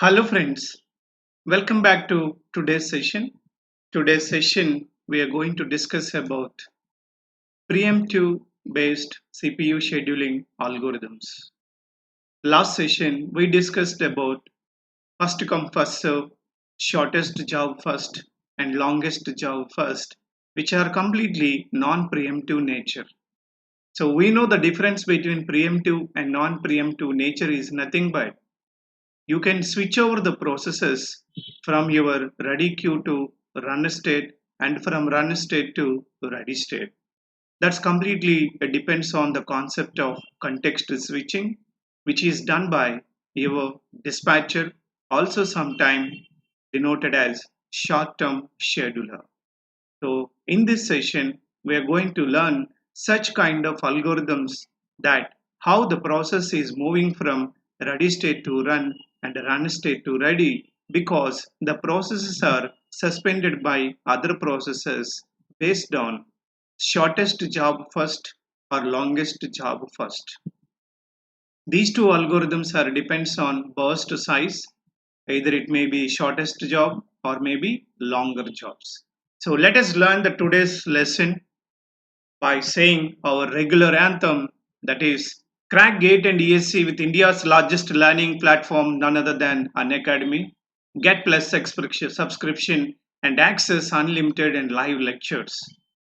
Hello friends, welcome back to today's session. Today's session we are going to discuss about preemptive based CPU scheduling algorithms. Last session we discussed about first come first serve, shortest job first and longest job first, which are completely non-preemptive nature. So we know the difference between preemptive and non-preemptive nature is nothing but you can switch over the processes from your ready queue to run state and from run state to ready state. That's completely depends on the concept of context switching, which is done by your dispatcher, also sometimes denoted as short-term scheduler. So in this session, we are going to learn such kind of algorithms that how the process is moving from ready state to run and run state to ready because the processes are suspended by other processes based on shortest job first or longest job first. These two algorithms are depends on burst size, either it may be shortest job or maybe longer jobs. So let us learn the today's lesson by saying our regular anthem, that is crack GATE and ESE with India's largest learning platform, none other than Unacademy. Get plus subscription and access unlimited and live lectures.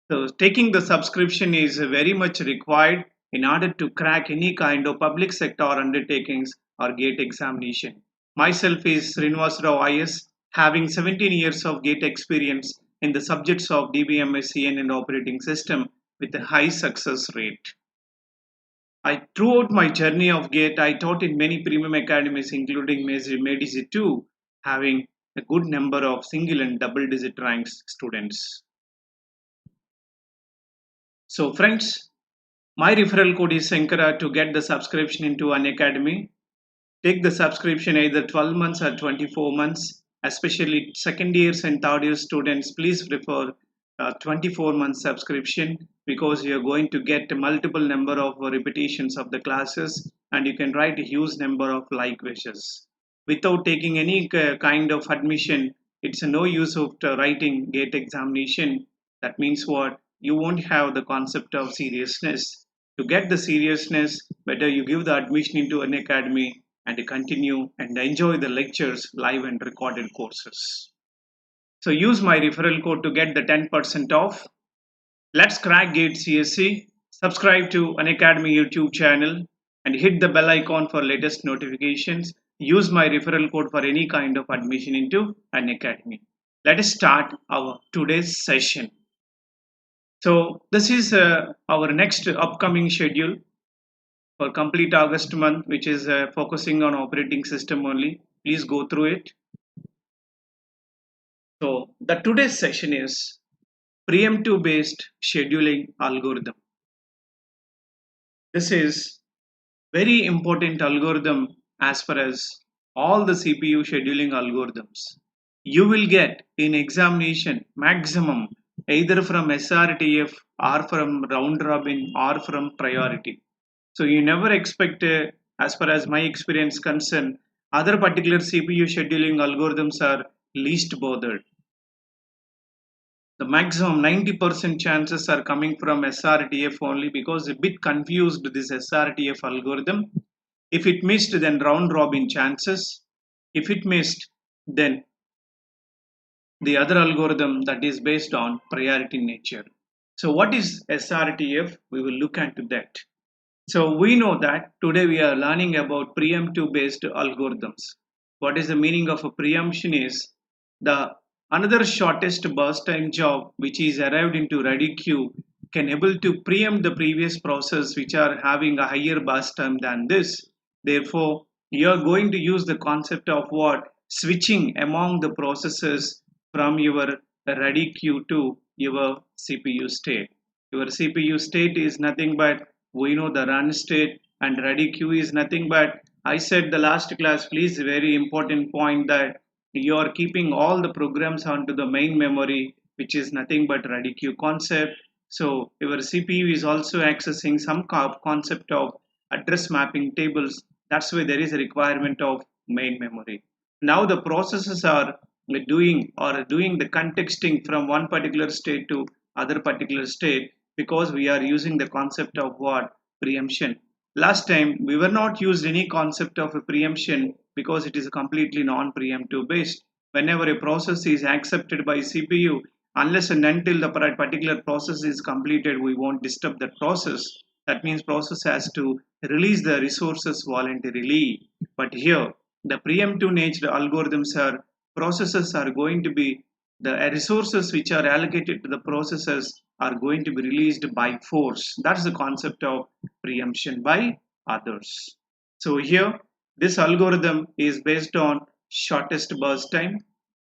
So taking the subscription is very much required in order to crack any kind of public sector undertakings or GATE examination. Myself is Srinivasarao IS, having 17 years of GATE experience in the subjects of DBMS, CN and operating system with a high success rate. Throughout my journey of GATE, I taught in many premium academies, including MEDICI 2, having a good number of single and double digit ranks students. So, friends, my referral code is Sankara to get the subscription into Unacademy. Take the subscription either 12 months or 24 months. Especially second years and third year students, please prefer 24-month subscription because you are going to get a multiple number of repetitions of the classes and you can write a huge number of like wishes. Without taking any kind of admission, it's no use of writing GATE examination. That means what? You won't have the concept of seriousness. To get the seriousness, better you give the admission into an academy and continue and enjoy the lectures, live and recorded courses. So use my referral code to get the 10% off. Let's crack GATE CSC. Subscribe to Unacademy YouTube channel and hit the bell icon for latest notifications. Use my referral code for any kind of admission into Unacademy. Let us start our today's session. So this is our next upcoming schedule for complete August month, which is focusing on operating system only. Please go through it. So the today's session is preemptive based scheduling algorithm. This is very important algorithm as far as all the CPU scheduling algorithms. You will get in examination maximum either from SRTF or from round robin or from priority. So you never expect, as far as my experience concerned, other particular CPU scheduling algorithms are least bothered. The maximum 90% chances are coming from SRTF only because a bit confused this SRTF algorithm. If it missed, then round robin chances. If it missed, then the other algorithm that is based on priority nature. So what is SRTF? We will look into that. So we know that today we are learning about preemptive based algorithms. What is the meaning of a preemption is the another shortest burst time job which is arrived into ready queue can able to preempt the previous process which are having a higher burst time than this. Therefore, you are going to use the concept of what? Switching among the processes from your ready queue to your CPU state. Your CPU state is nothing but we know the run state and ready queue is nothing but I said the last class, please, very important point that you are keeping all the programs onto the main memory, which is nothing but ready queue concept. So your CPU is also accessing some concept of address mapping tables. That's why there is a requirement of main memory. Now the processes are doing the contexting from one particular state to other particular state, because we are using the concept of what? Preemption. Last time we were not used any concept of a preemption because it is completely non-preemptive based. Whenever a process is accepted by CPU, unless and until the particular process is completed, we won't disturb that process. That means process has to release the resources voluntarily. But here the preemptive nature algorithms are processes are going to be the resources which are allocated to the processes are going to be released by force. That's the concept of preemption by others. So here this algorithm is based on shortest burst time.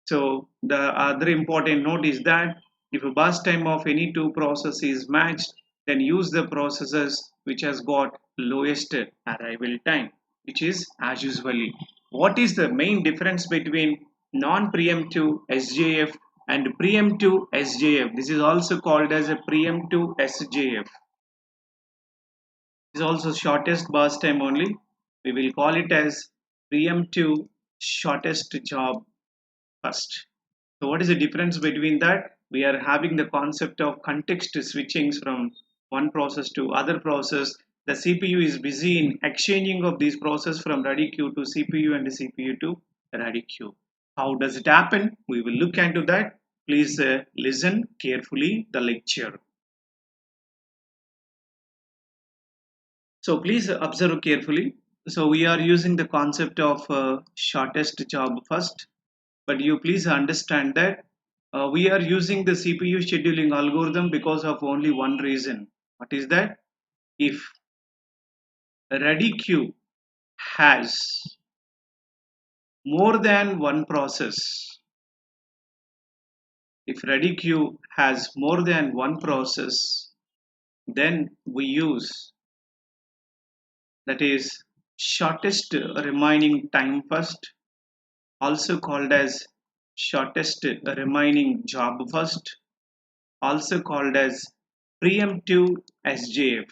So the other important note is that if a burst time of any two processes is matched, then use the processes which has got lowest arrival time, which is as usually. What is the main difference between non-preemptive SJF and preemptive SJF? This is also called as a preemptive SJF. This is also shortest burst time only. We will call it as preemptive shortest job first. So what is the difference between that? We are having the concept of context switching from one process to other process. The CPU is busy in exchanging of these process from ready queue to CPU and CPU to ready queue. How does it happen? We will look into that. Please listen carefully the lecture. So please observe carefully. So we are using the concept of shortest job first. But you please understand that we are using the CPU scheduling algorithm because of only one reason. What is that? If ready queue has more than one process, if ready queue has more than one process, then we use, that is, shortest remaining time first, also called as shortest remaining job first, also called as preemptive SJF.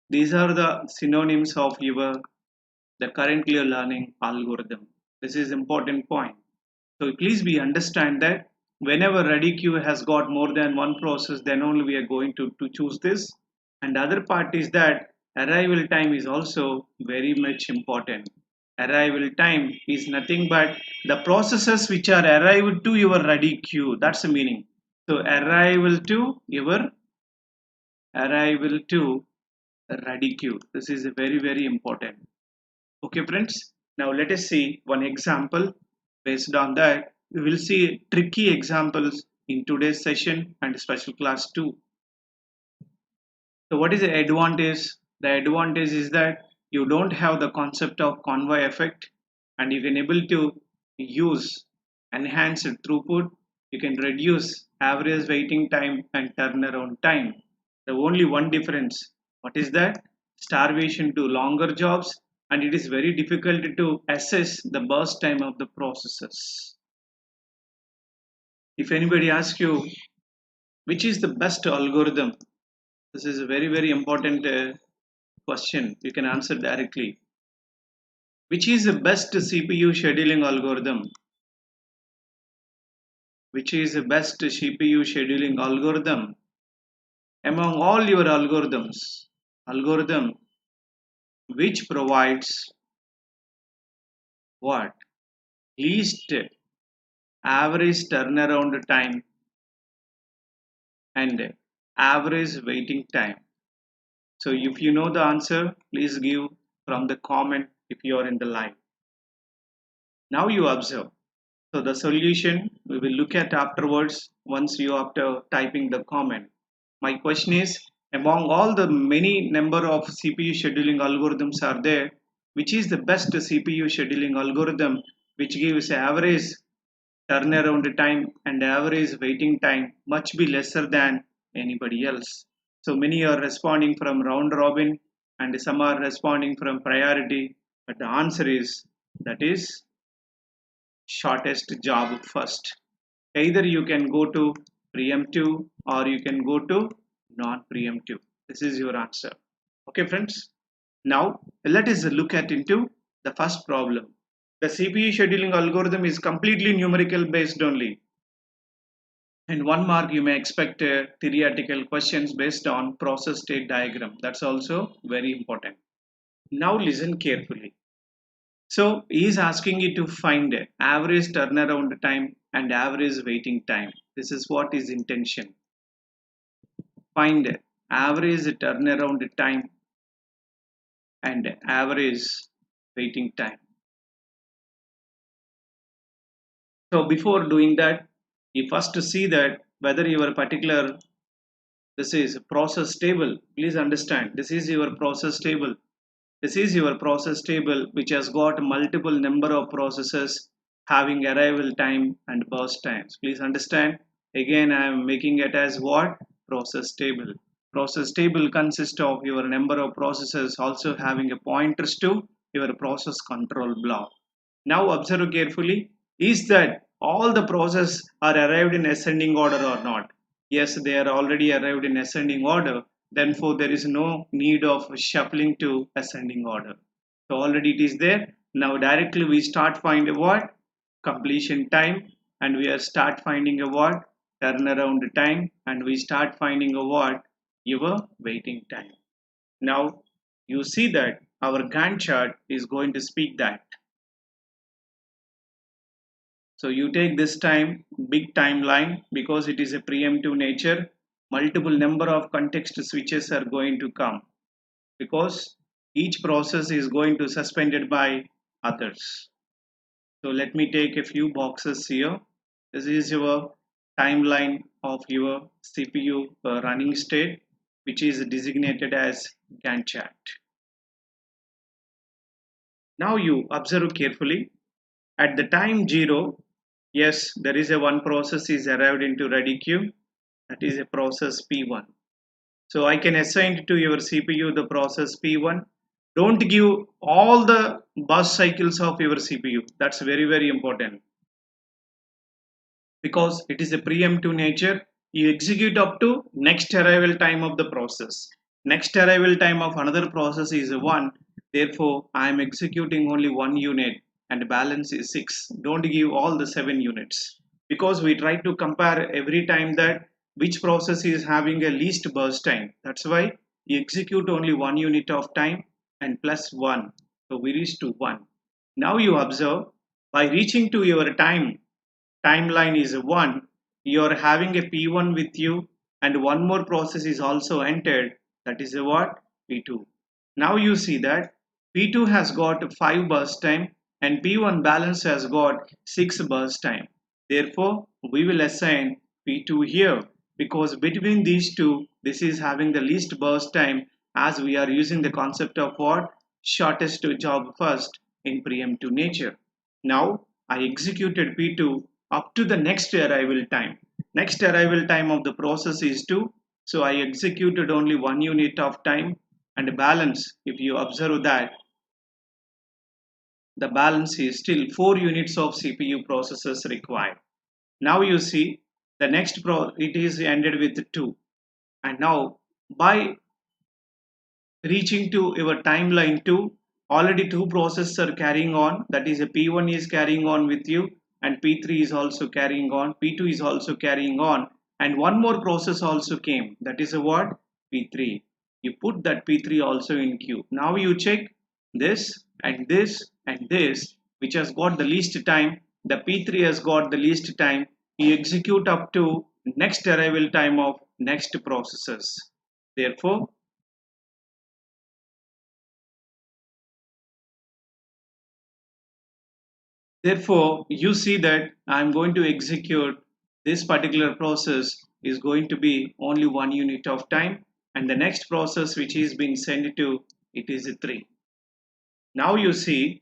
These are the synonyms of your the currently learning algorithm. This is important point. So please be understand that whenever ready queue has got more than one process, then only we are going to choose this. And the other part is that arrival time is also very much important. Arrival time is nothing but the processes which are arrived to your ready queue. That's the meaning. So arrival to ready queue. This is very important. Okay, friends. Now let us see one example. Based on that, we will see tricky examples in today's session and special class 2. So what is the advantage? The advantage is that you don't have the concept of convoy effect, and you can able to use enhanced throughput. You can reduce average waiting time and turnaround time. The only one difference, what is that? Starvation to longer jobs, and it is very difficult to assess the burst time of the processes. If anybody asks you which is the best algorithm, this is a very important question. You can answer directly. Which is the best CPU scheduling algorithm? Which is the best CPU scheduling algorithm among all your algorithms? Algorithm which provides what? Least average turnaround time and average waiting time. So if you know the answer, please give from the comment if you are in the live. Now you observe. So the solution we will look at afterwards once you after typing the comment. My question is, among all the many number of CPU scheduling algorithms are there, which is the best CPU scheduling algorithm which gives average turnaround time and average waiting time much be lesser than anybody else. So many are responding from round robin and some are responding from priority, but the answer is that is shortest job first. Either you can go to preemptive or you can go to non-preemptive. This is your answer. Okay, friends. Now let us look at into the first problem. The CPU scheduling algorithm is completely numerical based only. And 1 mark you may expect theoretical questions based on process state diagram. That's also very important. Now listen carefully. So he is asking you to find average turnaround time and average waiting time. This is what his intention. Find average turnaround time and average waiting time. So before doing that, you first see that whether your particular this is process table. Please understand, this is your process table. This is your process table which has got multiple number of processes having arrival time and burst times. Please understand. Again, I am making it as what? Process table. Process table consists of your number of processes also having a pointers to your process control block. Now observe carefully. Is that all the process are arrived in ascending order or not? Yes, they are already arrived in ascending order. Therefore, there is no need of shuffling to ascending order. So already it is there. Now directly we start find a what? Completion time, and we are start finding a what? Turnaround time, and we start finding a what? Your waiting time. Now you see that our Gantt chart is going to speak that. So you take this time, big timeline, because it is a preemptive nature. Multiple number of context switches are going to come because each process is going to suspended by others. So let me take a few boxes here. This is your timeline of your CPU running state, which is designated as Gantt chart. Now you observe carefully. At the time 0, yes, there is a one process is arrived into ready queue. That is a process P1. So I can assign to your CPU the process P1. Don't give all the bus cycles of your CPU. That's very, very important. Because it is a preemptive nature, you execute up to next arrival time of the process. Next arrival time of another process is 1. Therefore, I am executing only 1 unit and balance is 6. Don't give all the 7 units. Because we try to compare every time that which process is having a least burst time. That's why you execute only 1 unit of time and plus 1. So we reach to 1. Now you observe, by reaching to your timeline is 1, you are having a P1 with you and one more process is also entered, that is a what? P2. Now you see that P2 has got 5 burst time and P1 balance has got 6 burst time. Therefore, we will assign P2 here because between these two, this is having the least burst time as we are using the concept of what? Shortest job first in preemptive nature. Now I executed P2 up to the next arrival time. Next arrival time of the process is 2. So I executed only 1 unit of time and balance, if you observe that, the balance is still 4 units of CPU processors required. Now you see the next it is ended with 2. And now by reaching to your timeline 2, already 2 processes are carrying on, that is a P1 is carrying on with you and P3 is also carrying on, P2 is also carrying on, and one more process also came, that is a what? P3. You put that P3 also in queue. Now you check this and this and this, which has got the least time. The P3 has got the least time. You execute up to next arrival time of next processes. Therefore, you see that I'm going to execute this particular process is going to be only 1 unit of time, and the next process which is being sent to it is 3. Now you see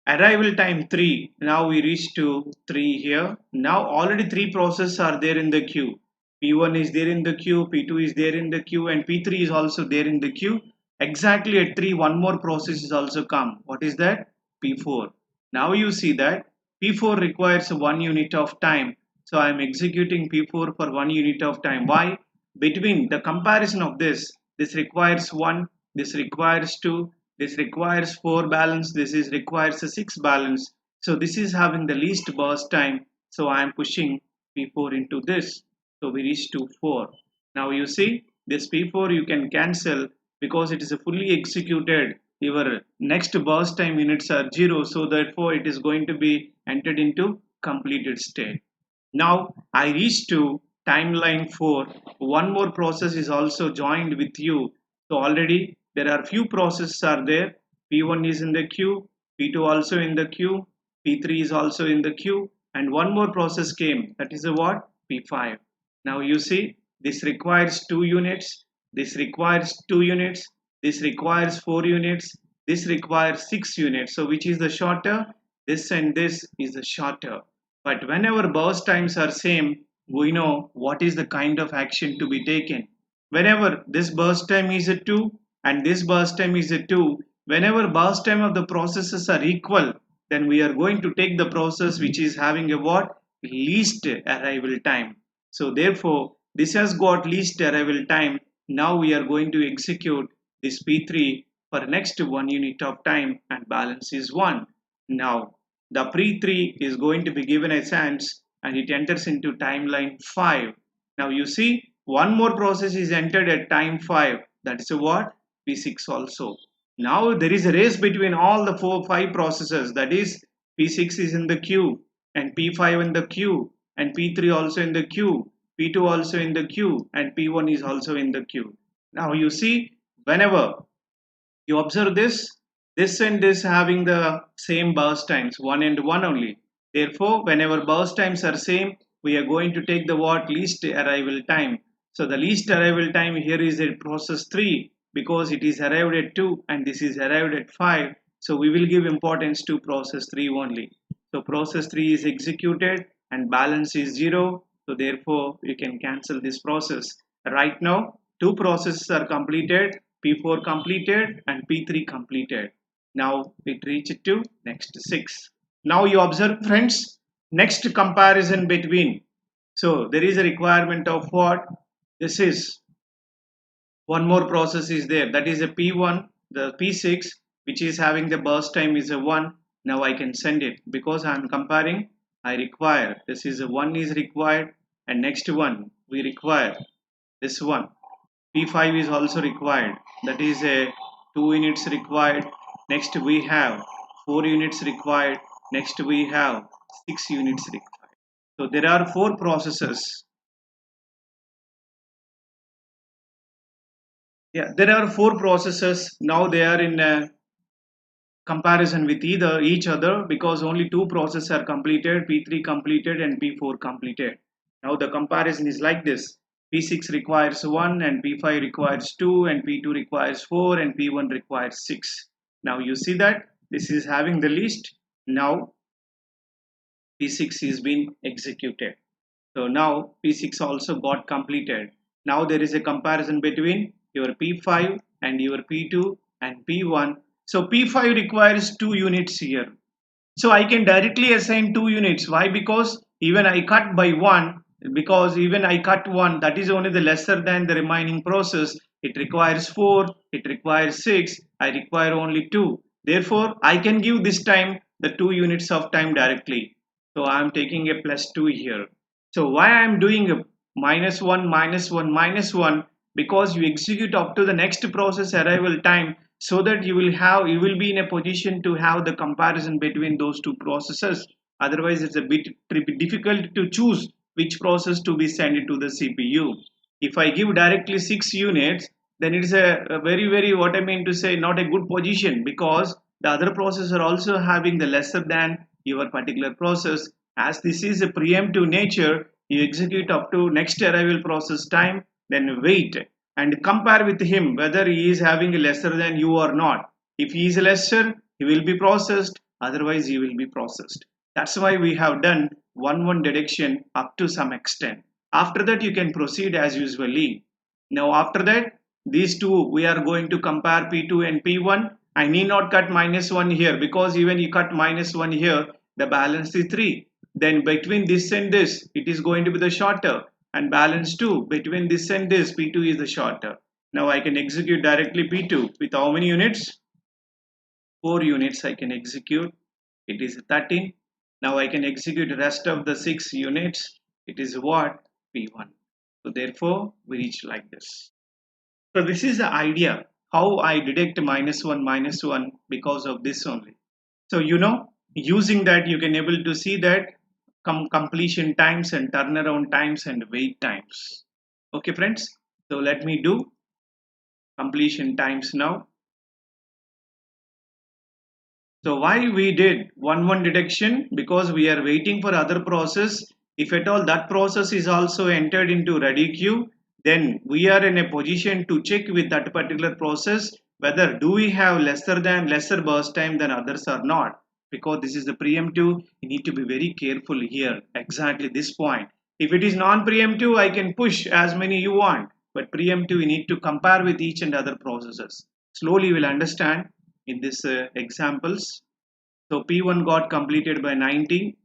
arrival time 3. Now we reach to 3 here. Now already 3 processes are there in the queue. P1 is there in the queue, P2 is there in the queue, and P3 is also there in the queue. Exactly at 3, one more process is also come. What is that? P4. Now you see that P4 requires 1 unit of time. So I am executing P4 for 1 unit of time. Why? Between the comparison of this requires 1, this requires 2, this requires 4 balance, this is requires a 6 balance. So this is having the least burst time. So I am pushing P4 into this. So we reach to 4. Now you see this P4 you can cancel because it is a fully executed. Your next burst time units are 0. So therefore it is going to be entered into completed state. Now I reach to timeline 4. One more process is also joined with you. So already there are few processes are there. P1 is in the queue, P2 also in the queue, P3 is also in the queue, and one more process came, that is a what? P5. Now you see this requires 2 units, this requires 2 units, this requires 4 units, this requires 6 units. So which is the shorter? This and this is the shorter. But whenever burst times are same, we know what is the kind of action to be taken. Whenever this burst time is a 2 and this burst time is a 2, whenever burst time of the processes are equal, then we are going to take the process which is having a what? Least arrival time. So therefore, this has got least arrival time. Now we are going to execute this P3 for next 1 unit of time and balance is 1. Now the pre-3 is going to be given a chance and it enters into timeline 5. Now you see one more process is entered at time 5. That is a what? P6 also. Now there is a race between all the 5 processes. That is P6 is in the queue and P5 in the queue and P3 also in the queue, P2 also in the queue and P1 is also in the queue. Now you see whenever you observe this and this having the same burst times, 1 and 1 only. Therefore, whenever burst times are same, we are going to take the what? Least arrival time. So the least arrival time here is at process 3 because it is arrived at 2 and this is arrived at 5. So we will give importance to process 3 only. So process 3 is executed and balance is 0. So therefore, you can cancel this process. Right now, 2 processes are completed, P4 completed and P3 completed. Now it reached to next 6. Now you observe friends, next comparison between. So there is a requirement of what? This is one more process is there, that is a P1, the P6 which is having the burst time is a 1. Now I can send it because I am comparing. I require this is a 1 is required and next one we require this one. P5 is also required, that is a 2 units required. Next we have 4 units required. Next we have 6 units required. So there are 4 processes. Yeah, there are 4 processes. Now they are in a comparison with each other because only 2 processes are completed, P3 completed and P4 completed. Now the comparison is like this. P6 requires 1 and P5 requires 2 and P2 requires 4 and P1 requires 6. Now you see that this is having the least. Now P6 is being executed. So now P6 also got completed. Now there is a comparison between your P5 and your P2 and P1. So P5 requires 2 units here. So I can directly assign 2 units. Why? Because even I cut by 1, because even I cut 1, that is only the lesser than the remaining process. It requires 4, it requires 6, I require only 2. Therefore, I can give this time the 2 units of time directly. So I am taking a plus 2 here. So why I am doing a minus 1, minus 1, minus 1? Because you execute up to the next process arrival time so that you will be in a position to have the comparison between those 2 processes. Otherwise it's a bit difficult to choose which process to be sent to the CPU. If I give directly 6 units, then it's a very what I mean to say not a good position because the other process are also having the lesser than your particular process. As this is a preemptive nature, you execute up to next arrival process time, then wait and compare with him whether he is having a lesser than you or not. If he is lesser, he will be processed, otherwise he will be processed. That's why we have done 1-1 deduction up to some extent. After that you can proceed as usually. Now after that, these two we are going to compare P2 and P1. I need not cut minus 1 here because even you cut minus 1 here, the balance is 3. Then between this and this, it is going to be the shorter, and balance 2 between this and this, P2 is the shorter. Now I can execute directly P2 with how many units? 4 units I can execute. It is 13. Now I can execute the rest of the 6 units. It is what? P1. So therefore we reach like this. So this is the idea how I detect minus 1 because of this only. So using that you can able to see that completion times and turnaround times and wait times. Okay friends, so let me do completion times now. So why we did 1 detection? Because we are waiting for other process. If at all that process is also entered into ready queue, then we are in a position to check with that particular process whether do we have lesser burst time than others or not. Because this is the preemptive, you need to be very careful here. Exactly this point. If it is non-preemptive, I can push as many you want. But preemptive, you need to compare with each and other processes. Slowly you will understand in this examples. So P1 got completed by 19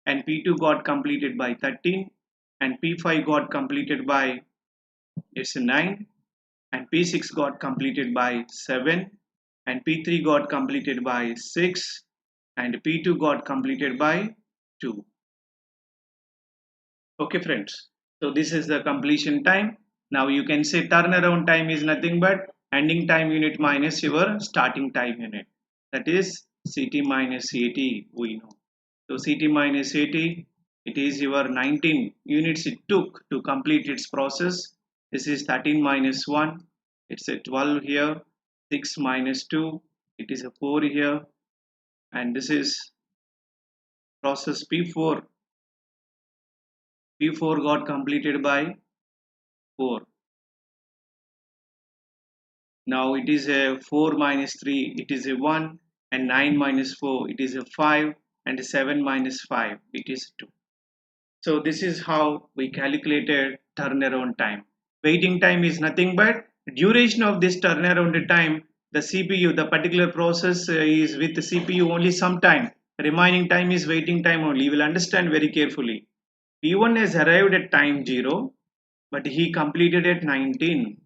and P2 got completed by 13 and P5 got completed by 9 and P6 got completed by 7 and P3 got completed by 6 and P2 got completed by 2. Okay friends, so this is the completion time. Now you can say turnaround time is nothing but ending time unit minus your starting time unit. That is CT minus AT, we know. So CT minus AT, it is your 19 units it took to complete its process. This is 13 minus 1, it's a 12 here, 6 minus 2, it is a 4 here, and this is process P4. P4 got completed by 4. Now it is a 4 minus 3, it is a 1, and 9 minus 4, it is a 5, and 7 minus 5, it is 2. So this is how we calculated turnaround time. Waiting time is nothing but duration of this turnaround time. The CPU, the particular process is with the CPU only some time. Remaining time is waiting time only. You will understand very carefully. P1 has arrived at time 0, but he completed at 19.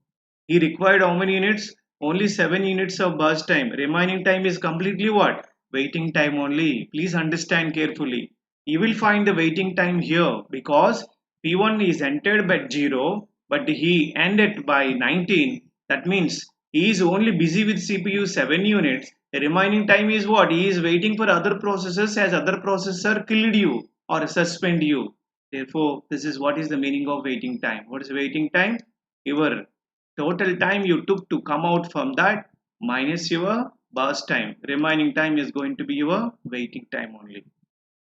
He required how many units? Only 7 units of burst time. Remaining time is completely what? Waiting time only. Please understand carefully. You will find the waiting time here because P1 is entered by 0 but he ended by 19. That means he is only busy with CPU 7 units. The remaining time is what? He is waiting for other processes as other processor killed you or suspend you. Therefore, this is what is the meaning of waiting time. What is waiting time? Your total time you took to come out from that minus your burst time. Remaining time is going to be your waiting time only.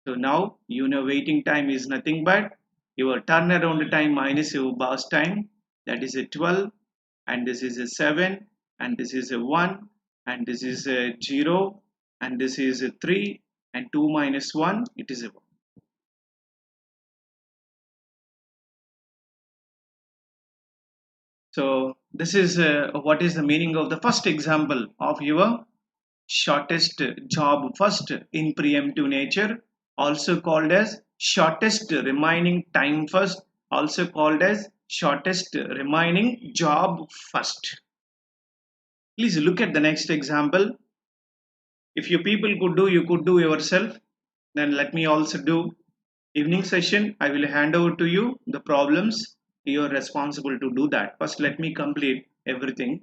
So now you know waiting time is nothing but your turnaround time minus your burst time. That is a 12 and this is a 7 and this is a 1 and this is a 0 and this is a 3 and 2 minus 1, it is a 1. So this is what is the meaning of the first example of your shortest job first in preemptive nature, also called as shortest remaining time first, also called as shortest remaining job first. Please look at the next example. If you people could do, you could do yourself. Then let me also do. Evening session, I will hand over to you the problems. You are responsible to do that. First, let me complete everything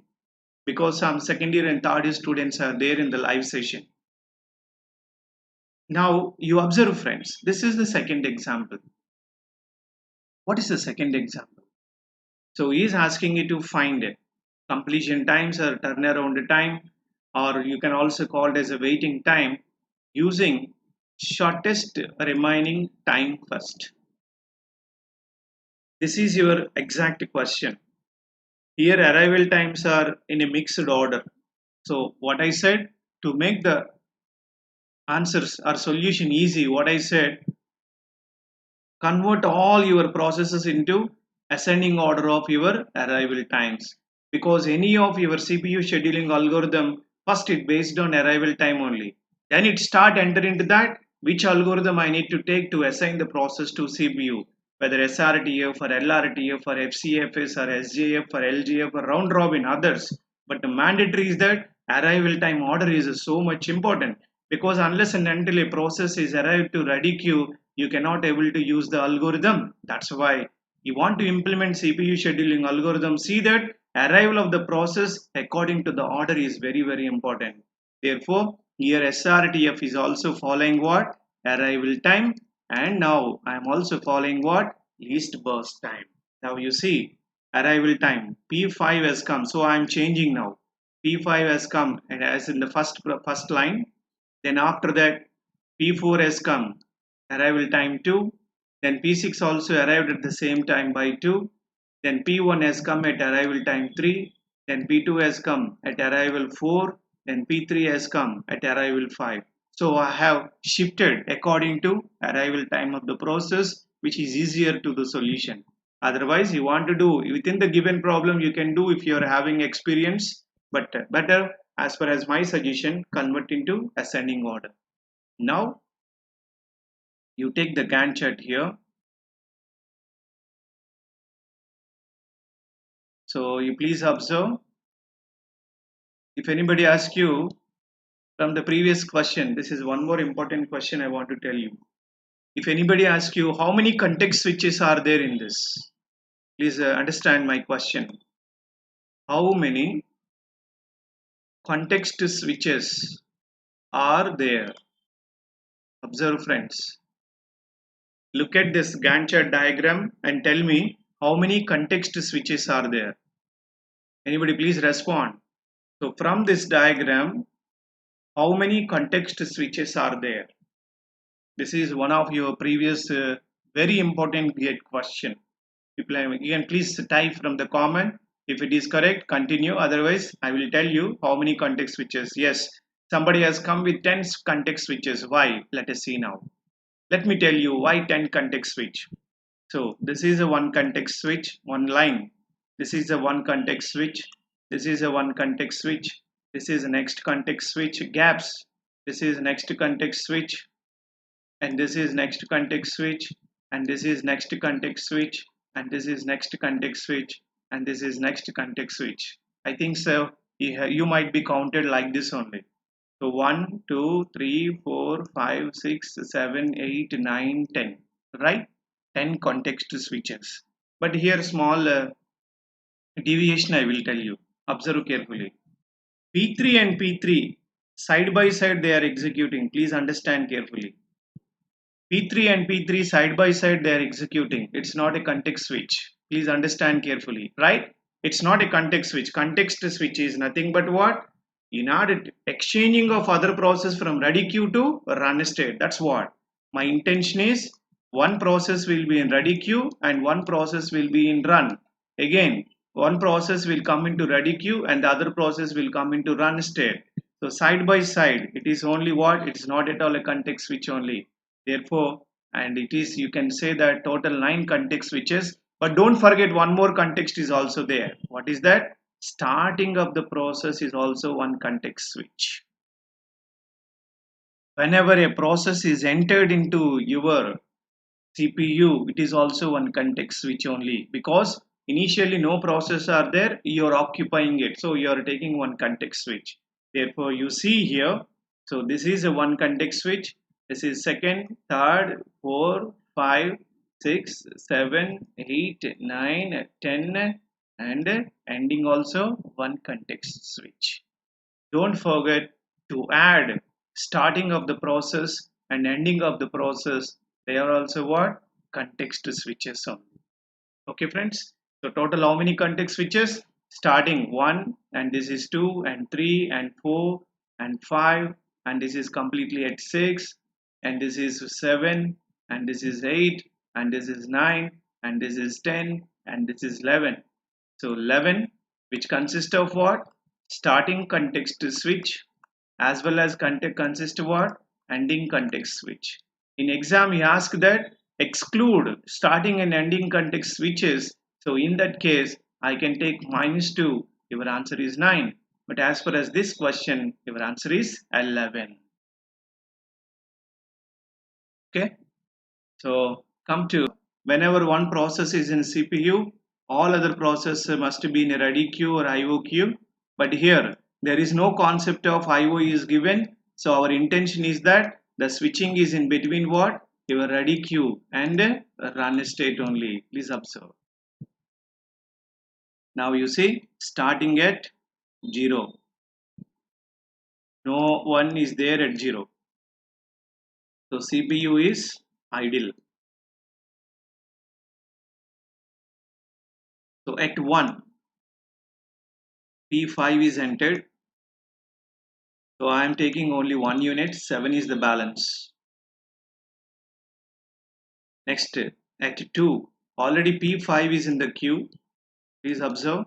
because some second year and third year students are there in the live session. Now you observe friends, this is the second example. What is the second example? So he is asking you to find it. Completion times or turnaround time, or you can also call it as a waiting time using shortest remaining time first. This is your exact question. Here arrival times are in a mixed order. So what I said, to make the answers or solution easy, what I said, convert all your processes into ascending order of your arrival times, because any of your CPU scheduling algorithm first it based on arrival time only, then it start enter into that which algorithm I need to take to assign the process to CPU, whether SRTF or LRTF or FCFS or SJF or LGF or round robin others. But the mandatory is that arrival time order is so much important. because unless and until a process is arrived to ready queue, you cannot able to use the algorithm. That's why you want to implement CPU scheduling algorithm. See that arrival of the process according to the order is very important. Therefore, here SRTF is also following what? Arrival time, and now I am also following what? Least burst time. Now you see arrival time P5 has come, so I am changing now. P5 has come and as in the first line, then after that P4 has come, arrival time 2, then P6 also arrived at the same time by 2, then P1 has come at arrival time 3, then P2 has come at arrival 4, then P3 has come at arrival 5. So I have shifted according to arrival time of the process, which is easier to the solution. Otherwise, you want to do within the given problem, you can do if you are having experience, but better as far as my suggestion, convert into ascending order. Now you take the Gantt chart here. So you please observe. If anybody asks you from the previous question, this is one more important question I want to tell you. If anybody asks you how many context switches are there in this, please understand my question. How many context switches are there? Observe, friends. Look at this Gantt chart diagram and tell me how many context switches are there. Anybody please respond. So from this diagram, how many context switches are there? This is one of your previous very important GATE question. You can please type from the comment. If it is correct, continue. Otherwise, I will tell you how many context switches. Yes, somebody has come with 10 context switches. Why? Let us see now. Let me tell you why 10 context switch. So this is a one context switch, one line. This is a one context switch. This is a one context switch. This is next context switch, gaps. This is next context switch, and this is next context switch, and this is next context switch, and this is next context switch, and this is next context switch. I think so. You might be counted like this only. So 1, 2, 3, 4, 5, 6, 7, 8, 9, 10. Right? 10 context switches. But here small deviation I will tell you. Observe carefully. P3 and P3 side by side they are executing. Please understand carefully. P3 and P3 side by side they are executing. It's not a context switch. Please understand carefully. Right? It's not a context switch. Context switch is nothing but what? In order exchanging of other process from ready queue to run state. That's what. My intention is one process will be in ready queue and one process will be in run. Again, one process will come into ready queue and the other process will come into run state. So side by side, it is only what? It is not at all a context switch only. Therefore, and it is, you can say that total 9 context switches. But don't forget one more context is also there. What is that? Starting of the process is also one context switch. Whenever a process is entered into your CPU, it is also one context switch only, because initially no process are there, you are occupying it, so you are taking one context switch. Therefore you see here, so this is a one context switch, this is second, third, 4, 5, 6, 7, 8, 9, 10, and ending also one context switch. Don't forget to add starting of the process and ending of the process. They are also what? Context switches only. Okay, friends. So total how many context switches? Starting 1, and this is 2 and 3 and 4 and 5, and this is completely at 6, and this is 7, and this is 8, and this is 9, and this is 10, and this is 11. So 11, which consists of what? Starting context switch, as well as consist of what? Ending context switch. In exam he asked that exclude starting and ending context switches. So in that case I can take -2. Your answer is 9. But as far as this question, your answer is 11. Okay. So come to, whenever one process is in CPU, all other processes must be in a ready queue or IO queue. But here there is no concept of IO is given. So our intention is that the switching is in between what? Your ready queue and run state only. Please observe. Now you see starting at 0. No one is there at 0. So CPU is idle. So at 1, P5 is entered. So I am taking only 1 unit, 7 is the balance. Next at 2, already P5 is in the queue. Please observe.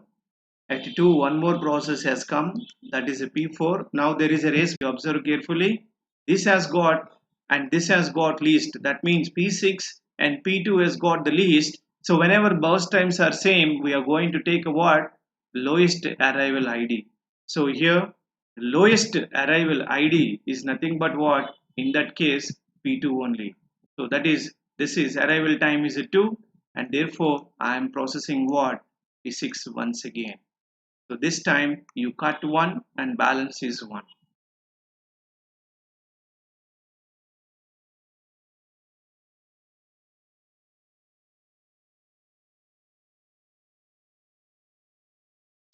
At 2, one more process has come, that is a P4. Now there is a race. Observe carefully. This has got and this has got least. That means P6 and P2 has got the least. So whenever burst times are same, we are going to take a what? Lowest arrival ID. So here lowest arrival ID is nothing but what? In that case P2 only. So that is, this is arrival time is a 2, and therefore I am processing what? P6 once again. So this time you cut 1 and balance is 1.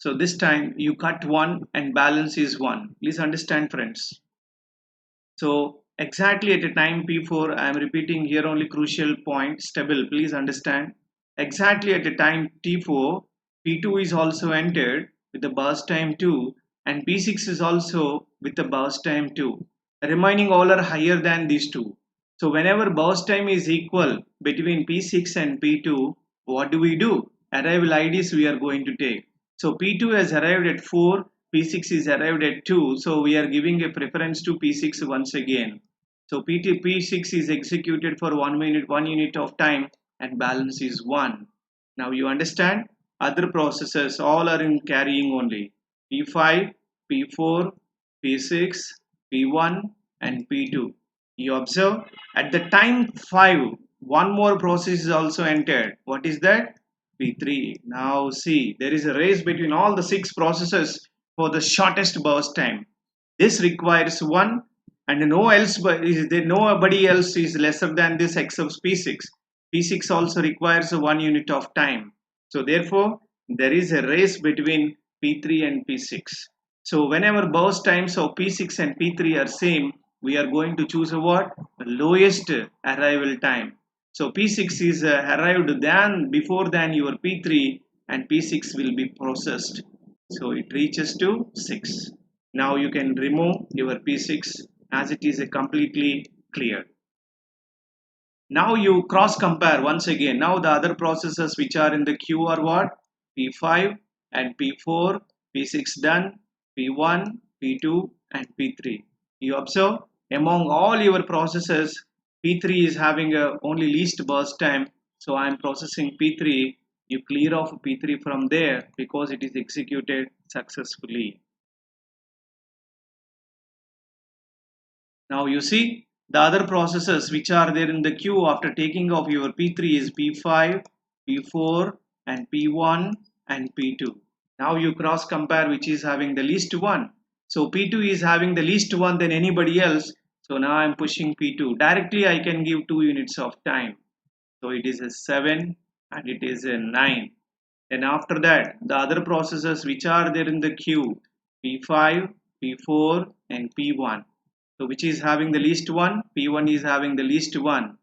So this time you cut 1 and balance is 1. Please understand, friends. So exactly at a time P4, I am repeating here only crucial point, stable. Please understand. Exactly at a time T4, P2 is also entered with the burst time 2, and P6 is also with the burst time 2. Remaining all are higher than these two. So whenever burst time is equal between P6 and P2, what do? Arrival IDs we are going to take. So P2 has arrived at 4, P6 is arrived at 2, so we are giving a preference to P6 once again. So P6 is executed for 1 unit of time, and balance is 1. Now you understand? Other processes all are in carrying only. P5, P4, P6, P1 and P2. You observe at the time 5, one more process is also entered. What is that? P3. Now see, there is a race between all the 6 processes for the shortest burst time. This requires 1, and nobody else is lesser than this except P6. P6 also requires 1 unit of time. So therefore there is a race between P3 and P6. So whenever burst times of P6 and P3 are same, we are going to choose a what? Lowest arrival time. So P6 is arrived before than your P3, and P6 will be processed. So it reaches to 6. Now you can remove your P6 as it is a completely clear. Now you cross compare once again. Now the other processes which are in the queue are what? P5 and P4, P6 done, P1, P2 and P3. You observe among all your processes, P3 is having a only least burst time. So I am processing P3. You clear off P3 from there because it is executed successfully. Now you see the other processes which are there in the queue after taking off your P3 is P5, P4 and P1 and P2. Now you cross compare which is having the least one. So P2 is having the least one than anybody else. So now I am pushing P2. Directly I can give 2 units of time. So it is a 7 and it is a 9. Then after that the other processes which are there in the queue P5, P4 and P1. So which is having the least one? P1 is having the least one.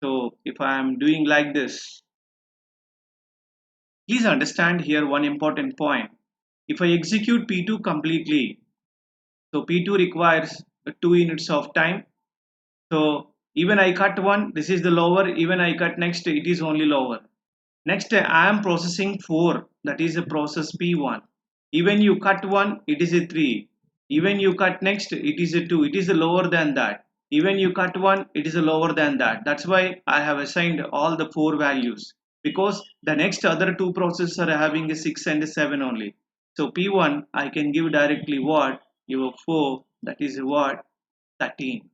So if I am doing like this, please understand here one important point. If I execute P2 completely, so P2 requires 2 units of time. So even I cut one, this is the lower, even I cut next, it is only lower. Next I am processing 4, that is a process P1. Even you cut one, it is a 3. Even you cut next, it is a 2. It is a lower than that. Even you cut one, it is a lower than that. That's why I have assigned all the 4 values, because the next other 2 processes are having a 6 and a 7 only. So P1 I can give directly what? Your 4, that is what? 13.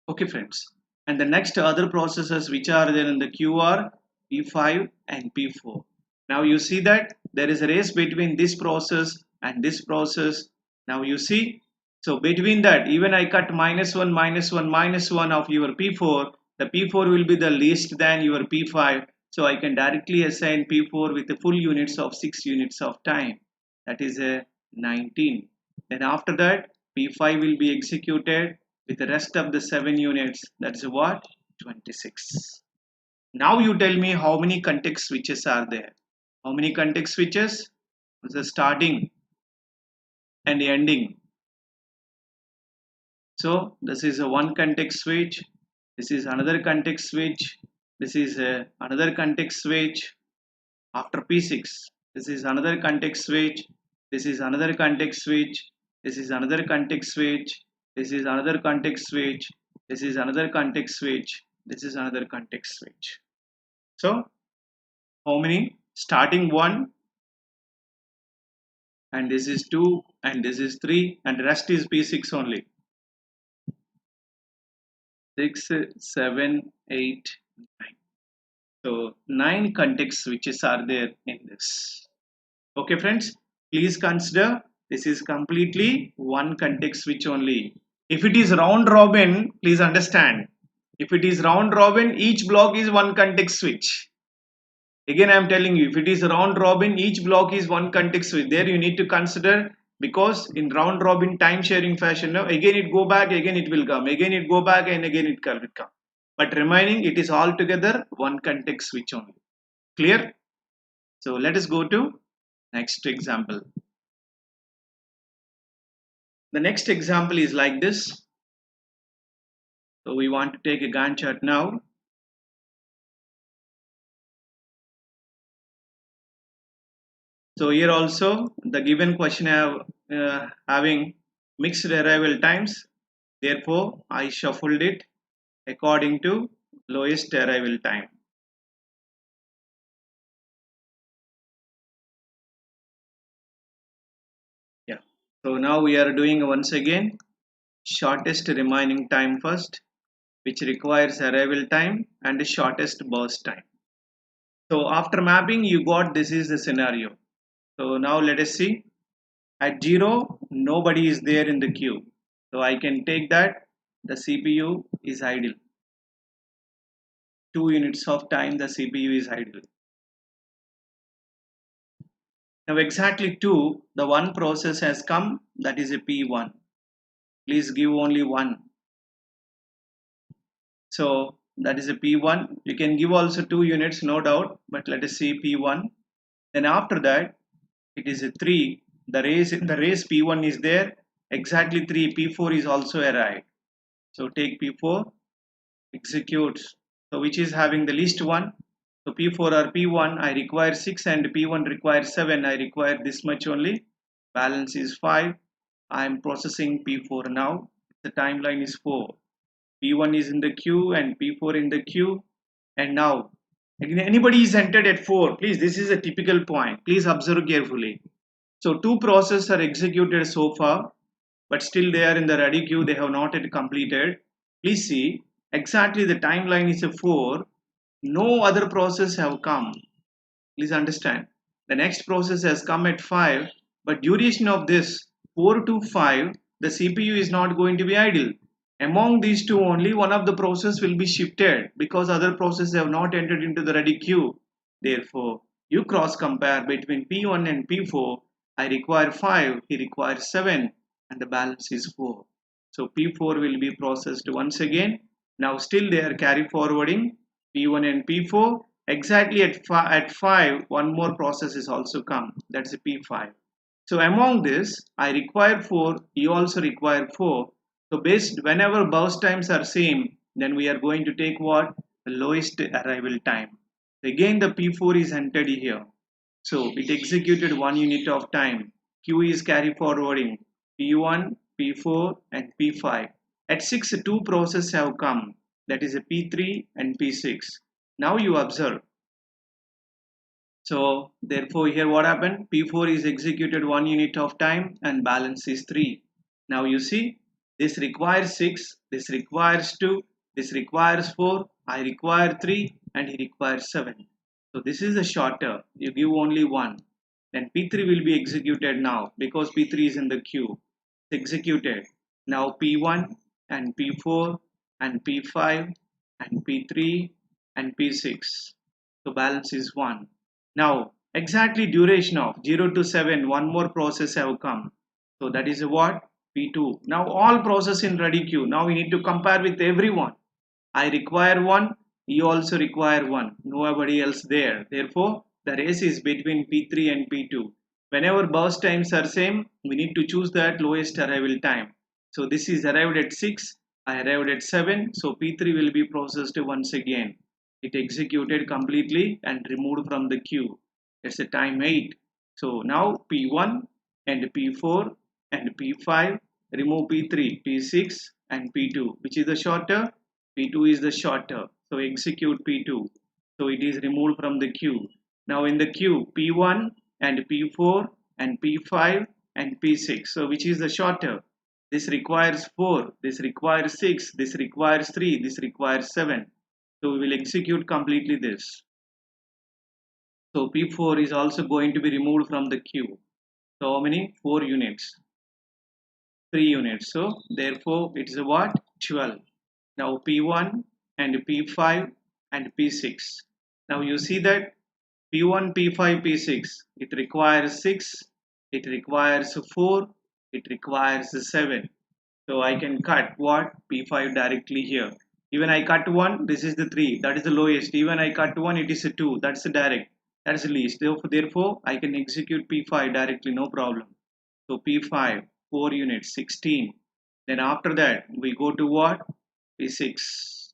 Okay friends, and the next other processes which are there in the queue are P5 and P4. Now you see that there is a race between this process and this process. Now you see So between that, even I cut minus 1, minus 1, minus 1 of your P4, the P4 will be the least than your P5. So I can directly assign P4 with the full units of 6 units of time. That is a 19. Then after that, P5 will be executed with the rest of the 7 units. That's what? 26. Now you tell me how many context switches are there. How many context switches? The starting and ending. So this is a one context switch. This is another context switch. This is another context switch after P6. This is another context switch. This is another context switch. This is another context switch. This is another context switch. This is another context switch. This is another context switch. So how many? Starting 1, and this is 2, and this is 3, and the rest is P6 only. 6, 7, 8, 9. So 9 context switches are there in this. Okay friends, please consider this is completely one context switch only. If it is round robin, please understand. If it is round robin, each block is one context switch. Again I am telling you, if it is round robin, each block is one context switch. There you need to consider, because in round robin time sharing fashion, now again it go back, again it will come, again it go back, and again it will come. But remaining, it is altogether one context switch only. Clear? So let us go to next example. The next example is like this. So we want to take a Gantt chart now. So here also the given question having mixed arrival times. Therefore, I shuffled it according to lowest arrival time. Yeah. So now we are doing once again shortest remaining time first, which requires arrival time and the shortest burst time. So after mapping, you got this is the scenario. So now let us see. At 0, nobody is there in the queue. So I can take that the CPU is idle. 2 units of time the CPU is idle. Now exactly 2, the one process has come, that is a P1. Please give only 1. So that is a P1. You can give also 2 units, no doubt, but let us see P1. Then after that, it is a 3. The race P1 is there. Exactly 3. P4 is also arrived. So take P4, executes. So which is having the least one. So P4 or P1, I require 6 and P1 requires 7. I require this much only. Balance is 5. I am processing P4 now. The timeline is 4. P1 is in the queue and P4 in the queue. And now, anybody is entered at 4. Please, this is a typical point. Please observe carefully. So 2 processes are executed so far, but still they are in the ready queue. They have not yet completed. Please see, exactly the timeline is a 4. No other process have come. Please understand. The next process has come at 5, but duration of this 4 to 5, the CPU is not going to be idle. Among these two, only one of the process will be shifted because other processes have not entered into the ready queue. Therefore, you cross compare between P1 and P4. I require 5, he requires 7, and the balance is 4. So P4 will be processed once again. Now still they are carry forwarding P1 and P4. Exactly at 5, one more process is also come. That's a P5. So among this, I require 4, you also require 4. So based whenever burst times are same, then we are going to take what? The lowest arrival time. Again the P4 is entered here. So it executed 1 unit of time. Q is carry forwarding P1, P4 and P5. At 6, 2 processes have come. That is a P3 and P6. Now you observe. So therefore here what happened? P4 is executed 1 unit of time and balance is 3. Now you see, this requires 6, this requires 2, this requires 4, I require 3 and he requires 7. So this is the shorter, you give only 1. Then P3 will be executed now because P3 is in the queue. executed. Now P1 and P4 and P5 and P3 and P6. So balance is 1. Now exactly duration of 0 to 7, one more process have come. So that is what? P2. Now all process in ready queue. Now we need to compare with everyone. I require one, you also require one. Nobody else there. Therefore, the race is between P3 and P2. Whenever burst times are same, we need to choose that lowest arrival time. So this is arrived at 6, I arrived at 7, so P3 will be processed once again. It executed completely and removed from the queue. It's a time 8. So now P1 and P4 and P5, remove P3, P6 and P2. Which is the shorter? P2 is the shorter. So execute P2. So it is removed from the queue. Now in the queue, P1 and P4 and P5 and P6. So which is the shorter? This requires 4, this requires 6, this requires 3, this requires 7. So we will execute completely this. So P4 is also going to be removed from the queue. So how many? 4 units. 3 units. So therefore it is a what? 12. Now P1 and P5 and P6. Now you see that P1, P5, P6, it requires 6, it requires 4, it requires 7. So I can cut what? P5 directly here. Even I cut 1, this is the 3, that is the lowest. Even I cut 1, it is a 2, that's the direct, that's the least. Therefore, I can execute P5 directly, no problem. So P5, 4 units, 16. Then after that, we go to what? P6.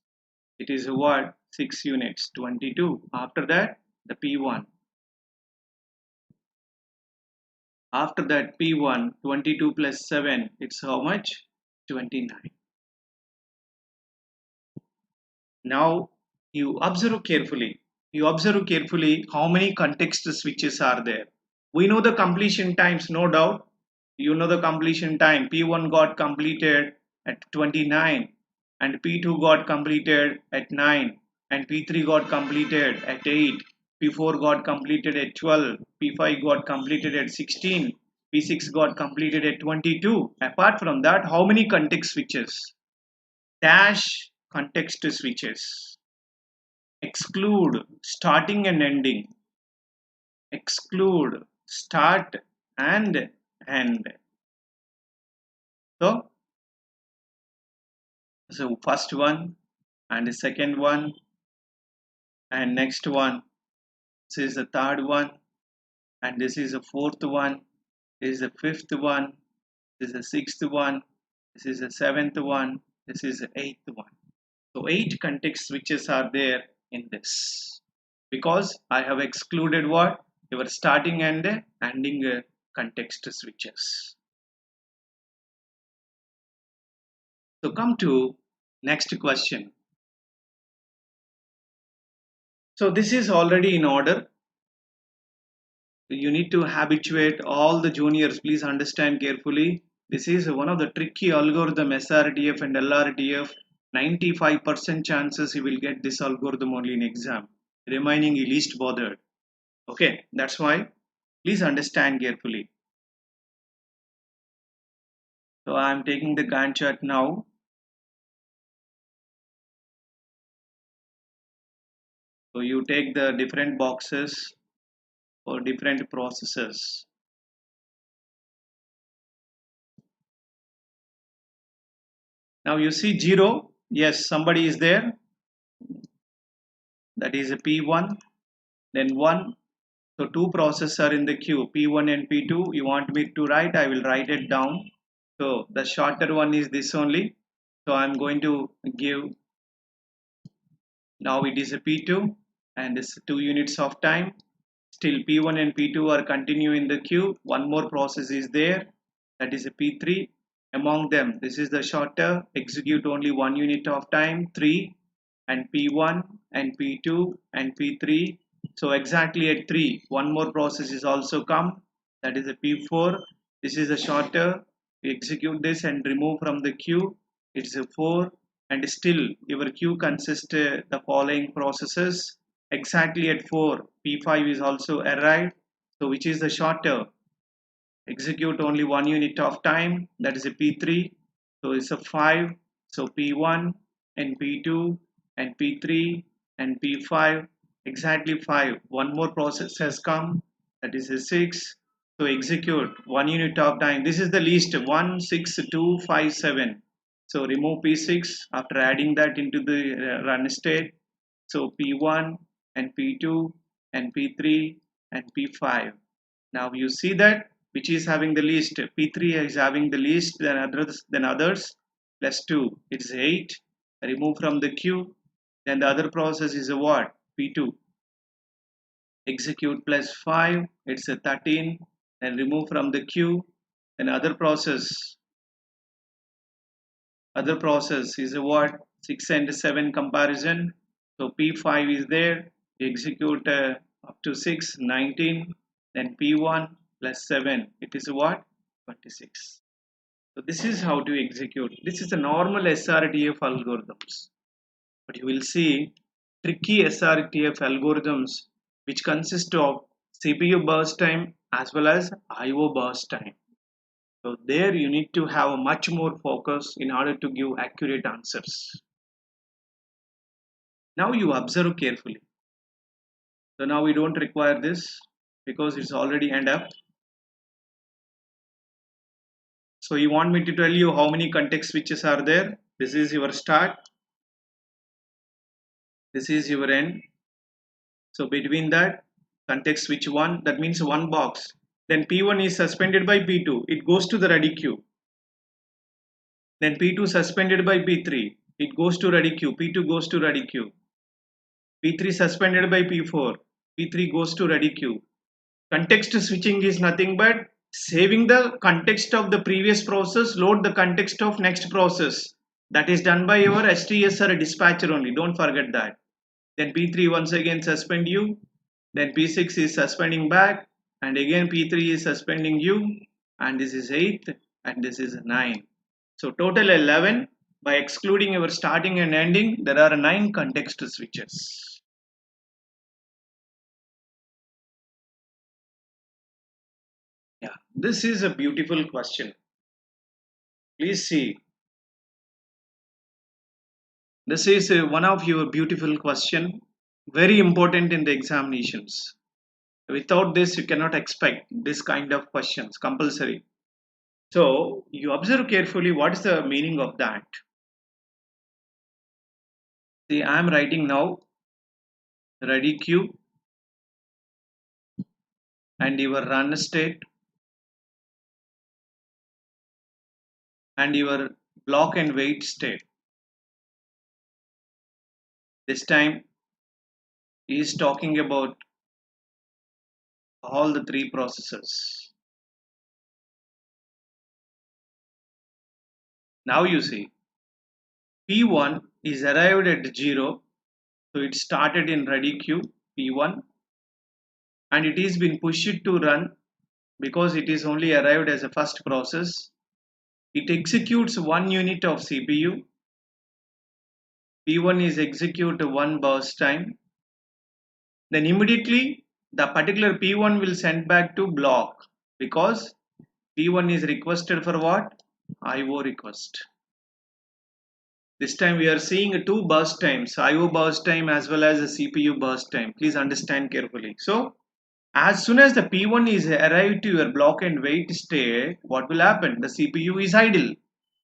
It is what? 6 units, 22. After that, the P1. After that, P1, 22 plus 7, it's how much? 29. Now, you observe carefully. You observe carefully how many context switches are there. We know the completion times, no doubt. You know the completion time. P1 got completed at 29 and P2 got completed at 9 and P3 got completed at 8. P4 got completed at 12. P5 got completed at 16. P6 got completed at 22. Apart from that, how many context switches? Dash context switches. Exclude starting and ending. Exclude start and end. So first one and the second one and next one. This is the third one and this is the fourth one. This is the fifth one. This is the sixth one. This is the seventh one. This is the eighth one. So 8 context switches are there in this because I have excluded what? Your starting and ending context switches. So come to next question. So this is already in order. You need to habituate all the juniors. Please understand carefully. This is one of the tricky algorithm SRTF and LRTF. 95% chances you will get this algorithm only in exam. Remaining you least bothered. Okay, that's why. Please understand carefully. So I am taking the Gantt chart now. So you take the different boxes for different processes. Now you see 0. Yes, somebody is there. That is a P1. Then 1. So 2 processes are in the queue, P1 and P2. You want me to write? I will write it down. So the shorter one is this only. So I'm going to give. Now it is a P2 and this 2 units of time. Still P1 and P2 are continuing the queue. One more process is there. That is a P3. Among them, this is the shorter. Execute only 1 unit of time. 3 and P1 and P2 and P3. So exactly at 3, one more process is also come. That is a P4. This is the shorter. We execute this and remove from the queue. It's a 4 and still your queue consists the following processes. Exactly at 4, P5 is also arrived. So which is the shorter? execute only 1 unit of time, that is a P3. So it's a 5. So P1 and P2 and P3 and P5, exactly 5. One more process has come, that is a 6. So execute 1 unit of time. This is the least 1, 6, 2, 5, 7. So remove P6 after adding that into the run state. So P1 and P2 and P3 and P5. Now you see that which is having the least. P3 is having the least than others plus 2. It's 8. Remove from the queue. Then the other process is a what? P2. Execute plus 5. It's a 13. And remove from the queue. Then other process is a what? 6 and 7 comparison. So P5 is there. Execute up to 6, 19. Then P1 plus 7. It is what? 26. So this is how to execute. This is a normal SRTF algorithms. But you will see tricky SRTF algorithms which consist of CPU burst time as well as IO burst time. So there you need to have a much more focus in order to give accurate answers. Now you observe carefully. So now we don't require this because it's already end up. So you want me to tell you how many context switches are there? This is your start. This is your end. So between that context switch 1, that means one box. Then P1 is suspended by P2. It goes to the ready queue. Then P2 suspended by P3. It goes to ready queue. P2 goes to ready queue. P3 suspended by P4. P3 goes to ready queue. Context switching is nothing but saving the context of the previous process, load the context of next process. That is done by your HTS or dispatcher only. Don't forget that. Then P3 once again suspend you. Then P6 is suspending back. And again P3 is suspending you. And this is 8. And this is 9. So total 11. By excluding your starting and ending, there are 9 context switches. Yeah, this is a beautiful question. Please see. This is one of your beautiful question, very important in the examinations. Without this, you cannot expect this kind of questions, compulsory. So you observe carefully what is the meaning of that. See, I am writing now ready queue and your run state and your block and wait state. This time he is talking about all the 3 processes. Now you see P1 is arrived at 0, so it started in ready queue P1 and it is been pushed to run because it is only arrived as a first process. It executes 1 unit of CPU. P1 is execute 1 burst time. Then immediately the particular P1 will send back to block because P1 is requested for what? IO request. This time we are seeing 2 burst times, IO burst time as well as the CPU burst time. Please understand carefully. So as soon as the P1 is arrived to your block and wait state, what will happen? The CPU is idle.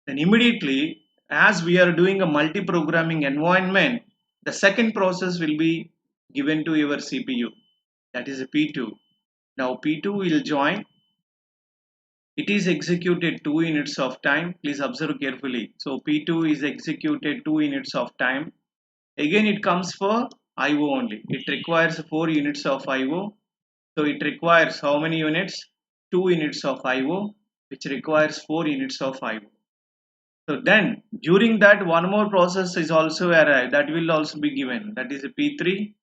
Then immediately, as we are doing a multi-programming environment, the second process will be given to your CPU. That is a P2. Now P2 will join. It is executed 2 units of time. Please observe carefully. So P2 is executed 2 units of time. Again it comes for IO only. It requires 4 units of IO. So it requires how many units? 2 units of IO, which requires 4 units of IO. So then during that one more process is also arrived, that will also be given, that is a P3.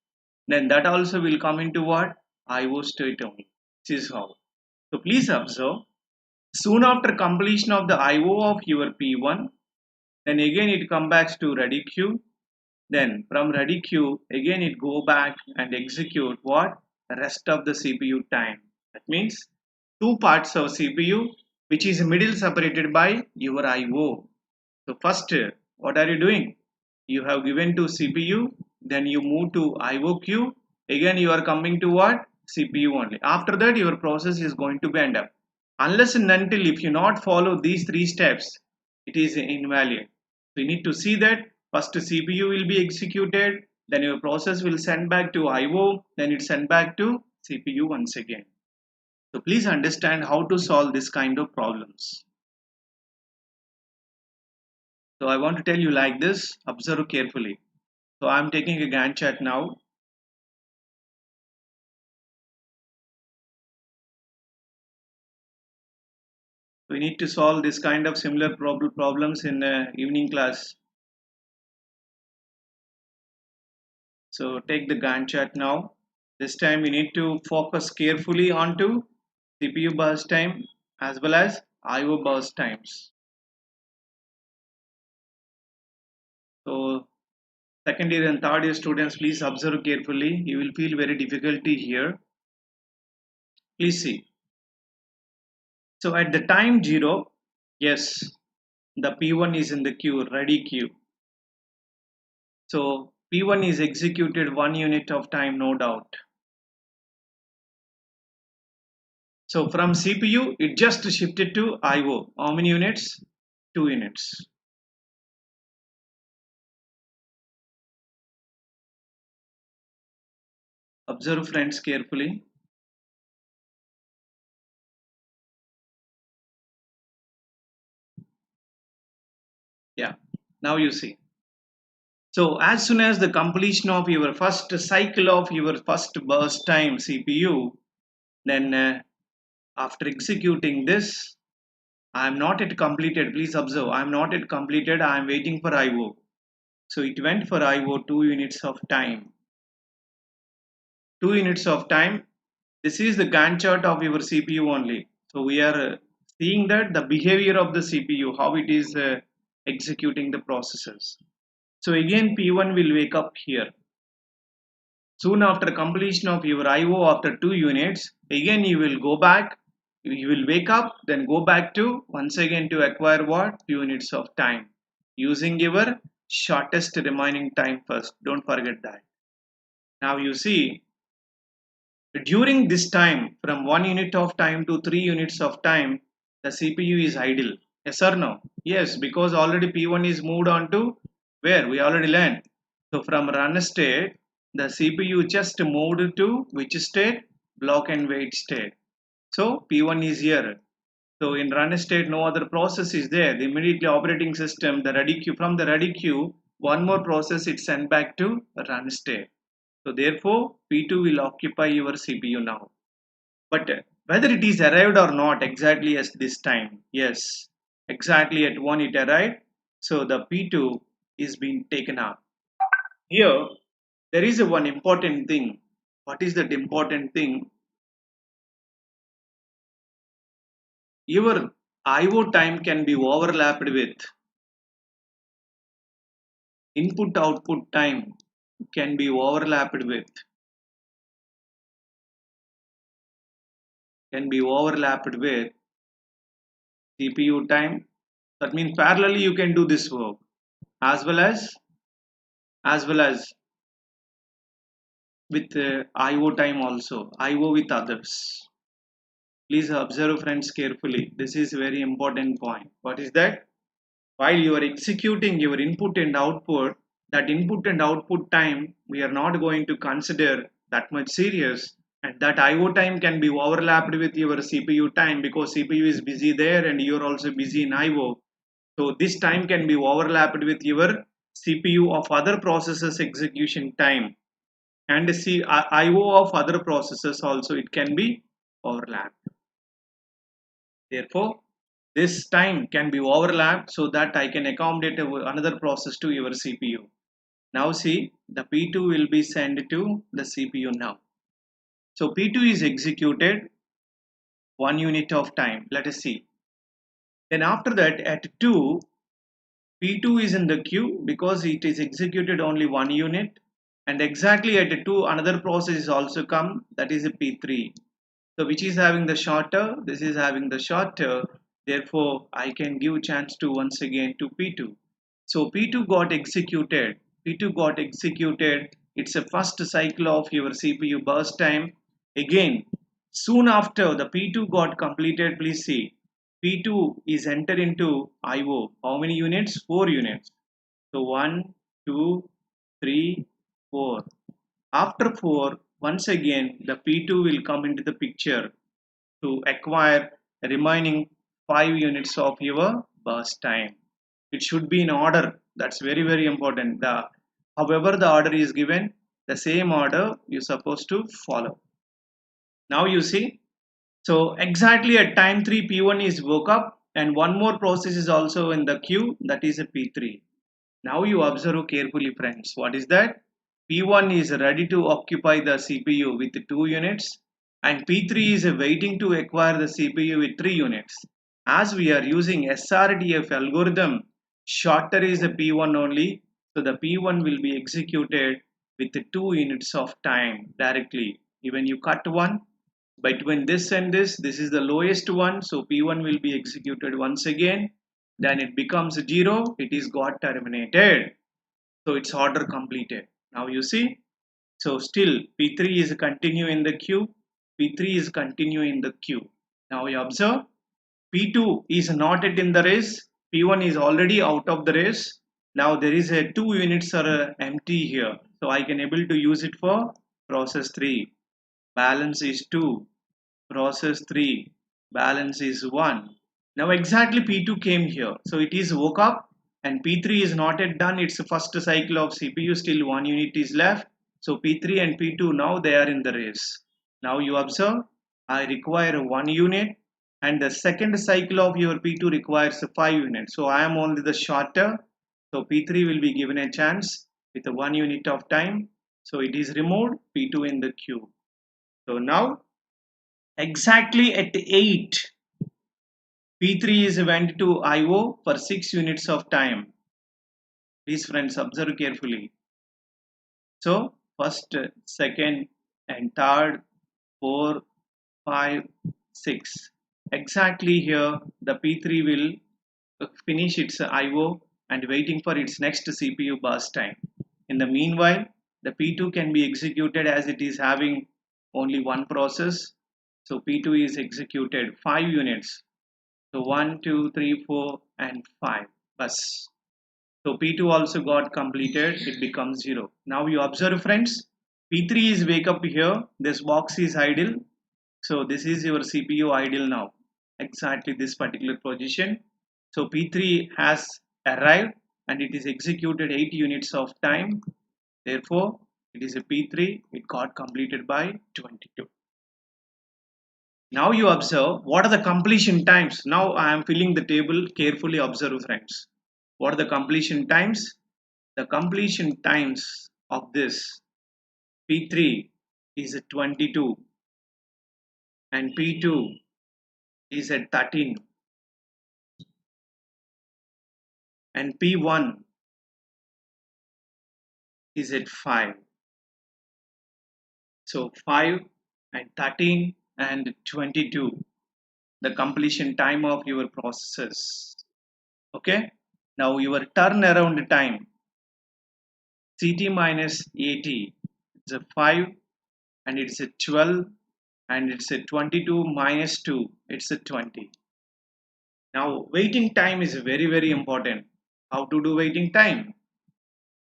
Then that also will come into what? IO state only. This is how. So please observe, soon after completion of the IO of your P1, then again it comes back to ready queue. Then from ready queue again it go back and execute what? The rest of the CPU time. That means two parts of CPU, which is middle separated by your IO. So first, what are you doing? You have given to CPU, then you move to IO queue. Again, you are coming to what? CPU only. After that, your process is going to be end up. Unless and until if you not follow these three steps, it is invalid. So you need to see that first CPU will be executed, then your process will send back to IO, then it send back to CPU once again. So please understand how to solve this kind of problems. So I want to tell you like this, observe carefully. So I'm taking a Gantt chart now. We need to solve this kind of similar problems in evening class. So take the Gantt chart now. This time we need to focus carefully onto CPU burst time as well as IO burst times. So second year and third year students, please observe carefully. You will feel very difficulty here. Please see. So at the time 0, yes, the P1 is in the queue, ready queue. So P1 is executed 1 unit of time, no doubt. So from CPU, it just shifted to IO. How many units? 2 units. Observe friends carefully. Yeah, now you see. So as soon as the completion of your first cycle of your first burst time CPU, then after executing this, I am not yet completed. Please observe, I am not yet completed. I am waiting for IO. So it went for IO 2 units of time. 2 units of time. This is the Gantt chart of your CPU only. So we are seeing that the behavior of the CPU, how it is executing the processes. So again P1 will wake up here. Soon after completion of your IO after 2 units, again you will go back, you will wake up, then go back to once again to acquire what? Units of time. Using your shortest remaining time first. Don't forget that. Now you see, during this time from 1 unit of time to 3 units of time, the CPU is idle. Yes or no? Yes, because already P1 is moved on to where? We already learned. So from run state, the CPU just moved to which state? Block and wait state. So P1 is here. So in run state, no other process is there. The immediately operating system, the ready queue, from the ready queue, one more process it sent back to run state. So therefore, P2 will occupy your CPU now. But whether it is arrived or not exactly at this time, yes, exactly at 1 it arrived. So the P2 is being taken up. Here, there is a one important thing. What is that important thing? Your IO time can be overlapped with input output time can be overlapped with CPU time. That means parallelly you can do this work as well as with IO time also, IO with others. Please observe friends carefully. This is very important point. What is that? While you are executing your input and output, that input and output time we are not going to consider that much serious, and that IO time can be overlapped with your CPU time because CPU is busy there and you are also busy in IO. So this time can be overlapped with your CPU of other processes execution time, and see IO of other processes also it can be overlapped. Therefore, this time can be overlapped so that I can accommodate another process to your CPU. Now see, the P2 will be sent to the CPU now. So P2 is executed 1 unit of time. Let us see. Then after that at 2, P2 is in the queue because it is executed only 1 unit, and exactly at 2 another process is also come, that is a P3. So which is having the shorter? This is having the shorter. Therefore, I can give chance to once again to P2. So P2 got executed. P2 got executed. It's a first cycle of your CPU burst time. Again, soon after the P2 got completed, please see, P2 is entered into IO. How many units? 4 units. So 1, 2, 3, 4. After 4, once again the P2 will come into the picture to acquire remaining 5 units of your burst time. It should be in order. That's very important. However the order is given, the same order you're supposed to follow. Now you see, so exactly at time 3 P1 is woke up and one more process is also in the queue, that is a P3. Now you observe carefully, friends. What is that? P1 is ready to occupy the CPU with 2 units and P3 is waiting to acquire the CPU with 3 units. As we are using SRTF algorithm, shorter is the P1 only. So the P1 will be executed with 2 units of time directly. Even you cut one, between this and this is the lowest one. So P1 will be executed once again. Then it becomes 0. It is got terminated. So it's order completed. Now you see. So still P3 is continue in the queue. P3 is continue in the queue. Now you observe. P2 is not yet in the race. P1 is already out of the race. Now there is a 2 units are empty here. So I can able to use it for process 3. Balance is 2. Process 3. Balance is 1. Now exactly P2 came here. So it is woke up and P3 is not yet done. It's the first cycle of CPU. Still 1 unit is left. So P3 and P2 now they are in the race. Now you observe. I require 1 unit. And the second cycle of your P2 requires 5 units. So I am only the shorter. So P3 will be given a chance with 1 unit of time. So it is removed, P2 in the queue. So now exactly at 8, P3 is went to IO for 6 units of time. Please friends observe carefully. So first, second and third, 4, 5, 6. Exactly here the P3 will finish its IO and waiting for its next CPU burst time. In the meanwhile, the P2 can be executed as it is having only one process. So P2 is executed 5 units. So 1, 2, 3, 4 and 5. Bus. So P2 also got completed. It becomes 0. Now you observe friends. P3 is wake up here. This box is idle. So this is your CPU idle now. Exactly this particular position. So P3 has arrived and it is executed 8 units of time. Therefore, it is a P3. It got completed by 22. Now you observe what are the completion times. Now I am filling the table. Carefully observe friends. What are the completion times? The completion times of this P3 is at 22 and P2 is at 13 and P1 is at 5. So 5 and 13 and 22, the completion time of your processes. Okay. Now your turnaround time, CT minus AT, it's a 5 and it's a 12 and it's a 22 minus 2, it's a 20. Now waiting time is very important. How to do waiting time?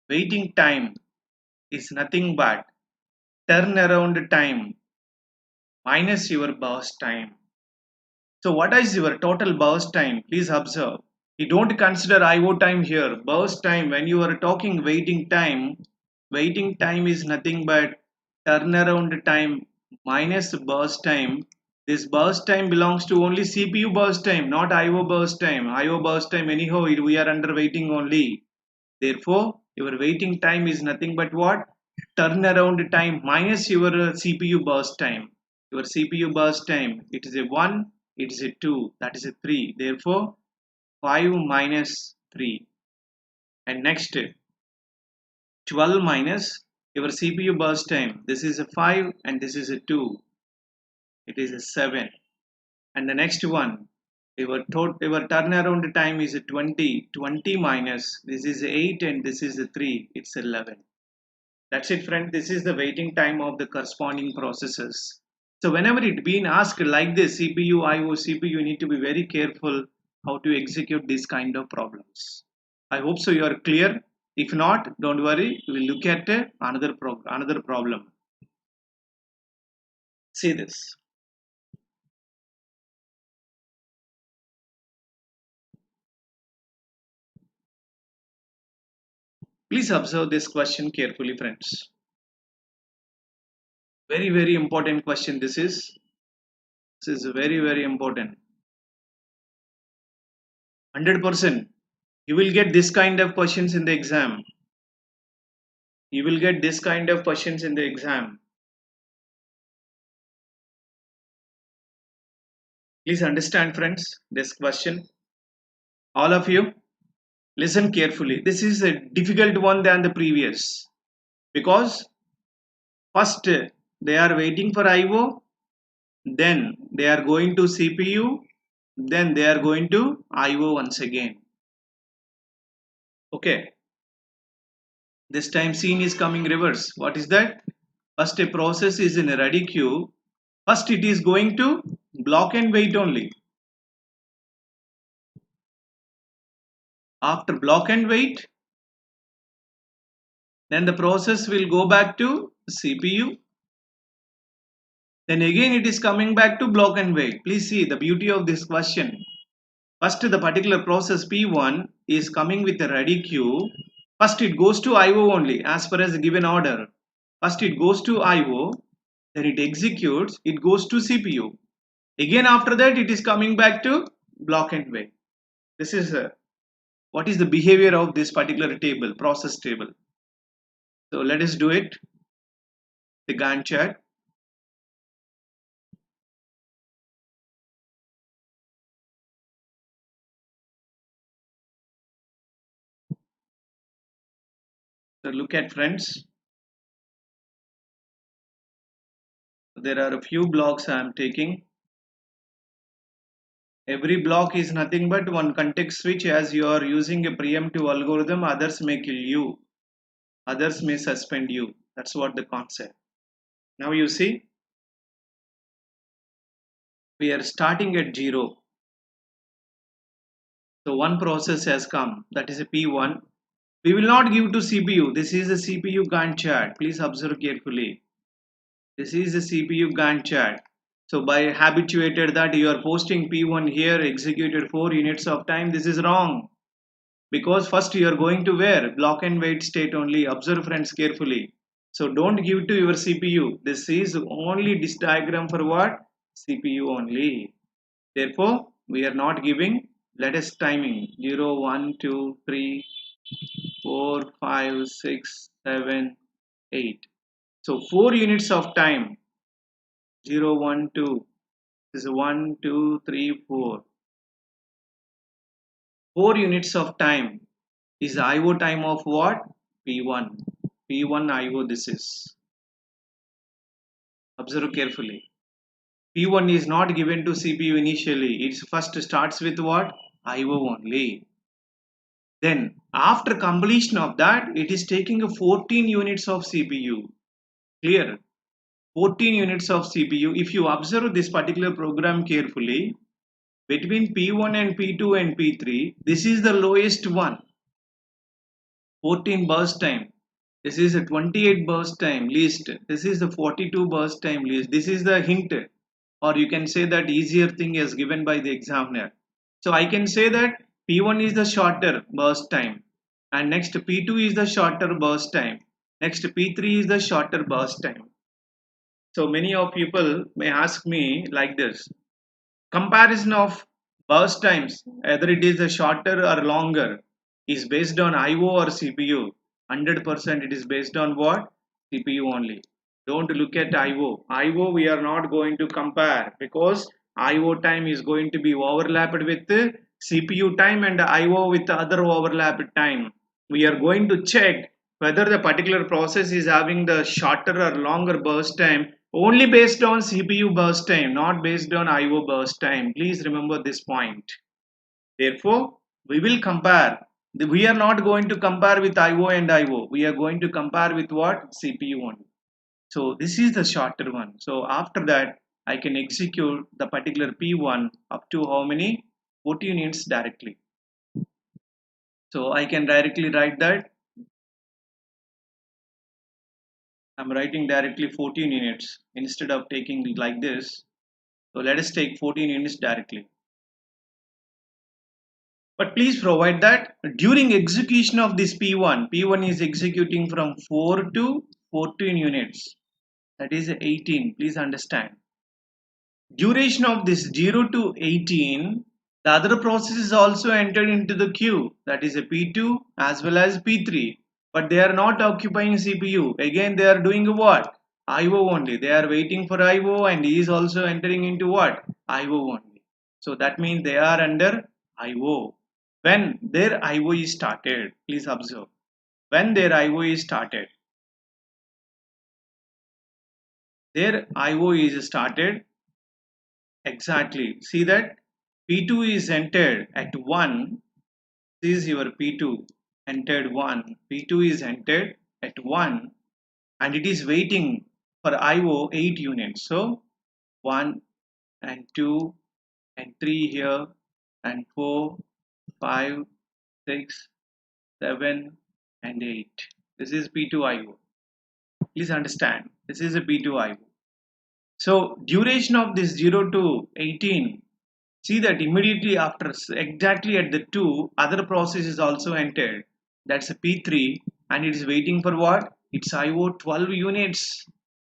Waiting time is nothing but turnaround time minus your burst time. So what is your total burst time? Please observe. You don't consider IO time here. Burst time, when you are talking waiting time is nothing but turnaround time minus burst time. This burst time belongs to only CPU burst time, not IO burst time. IO burst time, anyhow, we are under waiting only. Therefore, your waiting time is nothing but what? Turnaround time minus your CPU burst time. Your CPU burst time, it is a 1, it is a 2, that is a 3. Therefore, 5 minus 3. And next, 12 minus your CPU burst time. This is a 5 and this is a 2. it is a 7. And the next one, your turnaround time is 20. 20 minus, this is 8 and this is 3, it's 11. That's it, friend. This is the waiting time of the corresponding processes. So whenever it been asked like this, CPU, IO, CPU, you need to be very careful how to execute these kind of problems. I hope so you are clear. If not, don't worry. We will look at another problem. See this. Please observe this question carefully, friends. Very, very important question this is. This is very, very important. 100%. You will get this kind of questions in the exam. You will get this kind of questions in the exam. Please understand, friends, this question. All of you, listen carefully. This is a difficult one than the previous. Because first they are waiting for IO, then they are going to CPU, then they are going to IO once again. Okay. This time scene is coming reverse. What is that? First a process is in a ready queue. First it is going to block and wait only. After block and wait, then the process will go back to CPU. Then again it is coming back to block and wait. Please see the beauty of this question. First the particular process P1 is coming with a ready queue. First it goes to IO only as per as the given order. First it goes to IO, then it executes, it goes to CPU. Again after that it is coming back to block and wait. This is what is the behavior of this particular table, process table. So let us do it. The Gantt chart. So look at, friends. There are a few blocks I am taking. Every block is nothing but one context switch. As you are using a preemptive algorithm, others may kill you. Others may suspend you. That's what the concept. Now you see, we are starting at 0. So one process has come, that is a P1. We will not give to CPU. This is a CPU Gantt chart. Please observe carefully. This is a CPU Gantt chart. So by habituated that you are posting P1 here, executed 4 units of time, this is wrong. Because first you are going to where? Block and wait state only. Observe, friends, carefully. So don't give to your CPU. This is only this diagram for what? CPU only. Therefore, we are not giving. Let us timing 0, 1, 2, 3, 4, 5, 6, 7, 8. So 4 units of time. 0, 1, 2. This is 1, 2, 3, 4. 4 units of time is IO time of what? P1. P1 IO this is. Observe carefully. P1 is not given to CPU initially. It first starts with what? IO only. Then after completion of that, it is taking a 14 units of CPU. Clear? 14 units of CPU. If you observe this particular program carefully, between P1 and P2 and P3, this is the lowest one. 14 burst time. This is a 28 burst time least. This is the 42 burst time least. This is the hint, or you can say that easier thing is given by the examiner. So I can say that P1 is the shorter burst time, and next P2 is the shorter burst time. Next P3 is the shorter burst time. So many of people may ask me like this. Comparison of burst times, either it is a shorter or longer, is based on IO or CPU. 100% it is based on what? CPU only. Don't look at IO. IO we are not going to compare because IO time is going to be overlapped with the CPU time and IO with the other overlapped time. We are going to check whether the particular process is having the shorter or longer burst time Only based on CPU burst time, not based on IO burst time. Please remember this point. Therefore, we will compare. We are not going to compare with IO and IO. We are going to compare with what? CPU only. So this is the shorter one. So after that, I can execute the particular P1 up to how many? 14 units directly. So I can directly write that. I'm writing directly 14 units instead of taking it like this. So let us take 14 units directly. But please provide that during execution of this P1 is executing from 4 to 14 units. That is 18. Please understand. Duration of this 0 to 18, the other process is also entered into the queue. That is a P2 as well as P3. But they are not occupying CPU. Again, they are doing what? IO only. They are waiting for IO and he is also entering into what? IO only. So that means they are under IO. When their IO is started, please observe. When their IO is started, their IO is started exactly. See that P2 is entered at 1. This is your P2 entered 1. P2 is entered at 1 and it is waiting for IO 8 units. So 1 and 2 and 3 here and 4, 5, 6, 7 and 8. This is P2 IO. Please understand, this is a P2 IO. So duration of this 0 to 18, see that immediately after exactly at the 2 other process is also entered. That's a P3 and it is waiting for what? It's IO 12 units.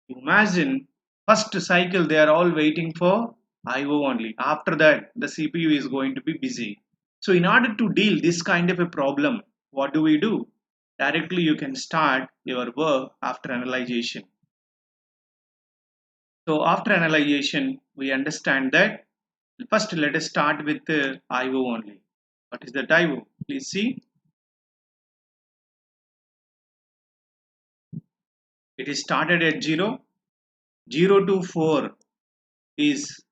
Imagine first cycle they are all waiting for IO only. After that the CPU is going to be busy. So in order to deal this kind of a problem, what do we do? Directly you can start your work after analyzation. So after analyzation, we understand that first let us start with the IO only. What is that IO? Please see. It is started at 0. 0 to 4 is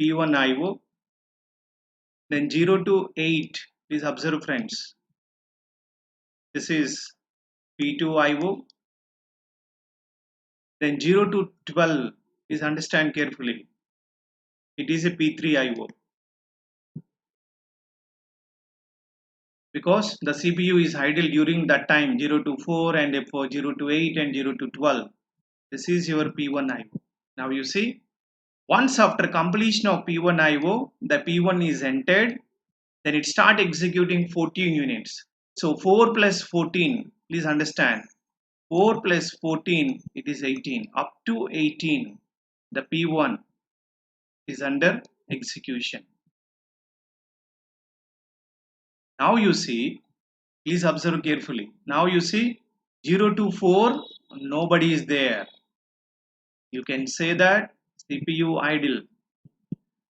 P1 IO. Then 0 to 8, please observe friends. This is P2 IO. Then 0 to 12, please understand carefully. It is a P3 IO. Because the CPU is idle during that time 0 to 4 and for 0 to 8 and 0 to 12. This is your P1 IO. Now you see, once after completion of P1 IO, the P1 is entered, then it start executing 14 units. So 4 plus 14, please understand, 4 plus 14, it is 18. Up to 18, the P1 is under execution. Now you see, please observe carefully. Now you see 0 to 4, nobody is there. You can say that CPU idle.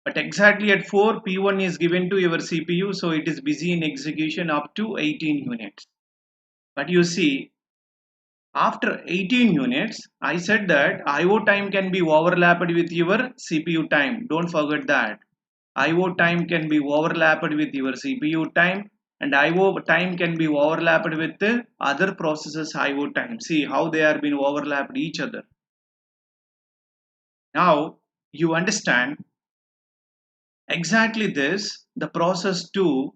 But exactly at 4, P1 is given to your CPU, so it is busy in execution up to 18 units. But you see, after 18 units, I said that IO time can be overlapped with your CPU time. Don't forget that. IO time can be overlapped with your CPU time and IO time can be overlapped with the other processes IO time. See how they are being overlapped each other. Now you understand exactly this. The process 2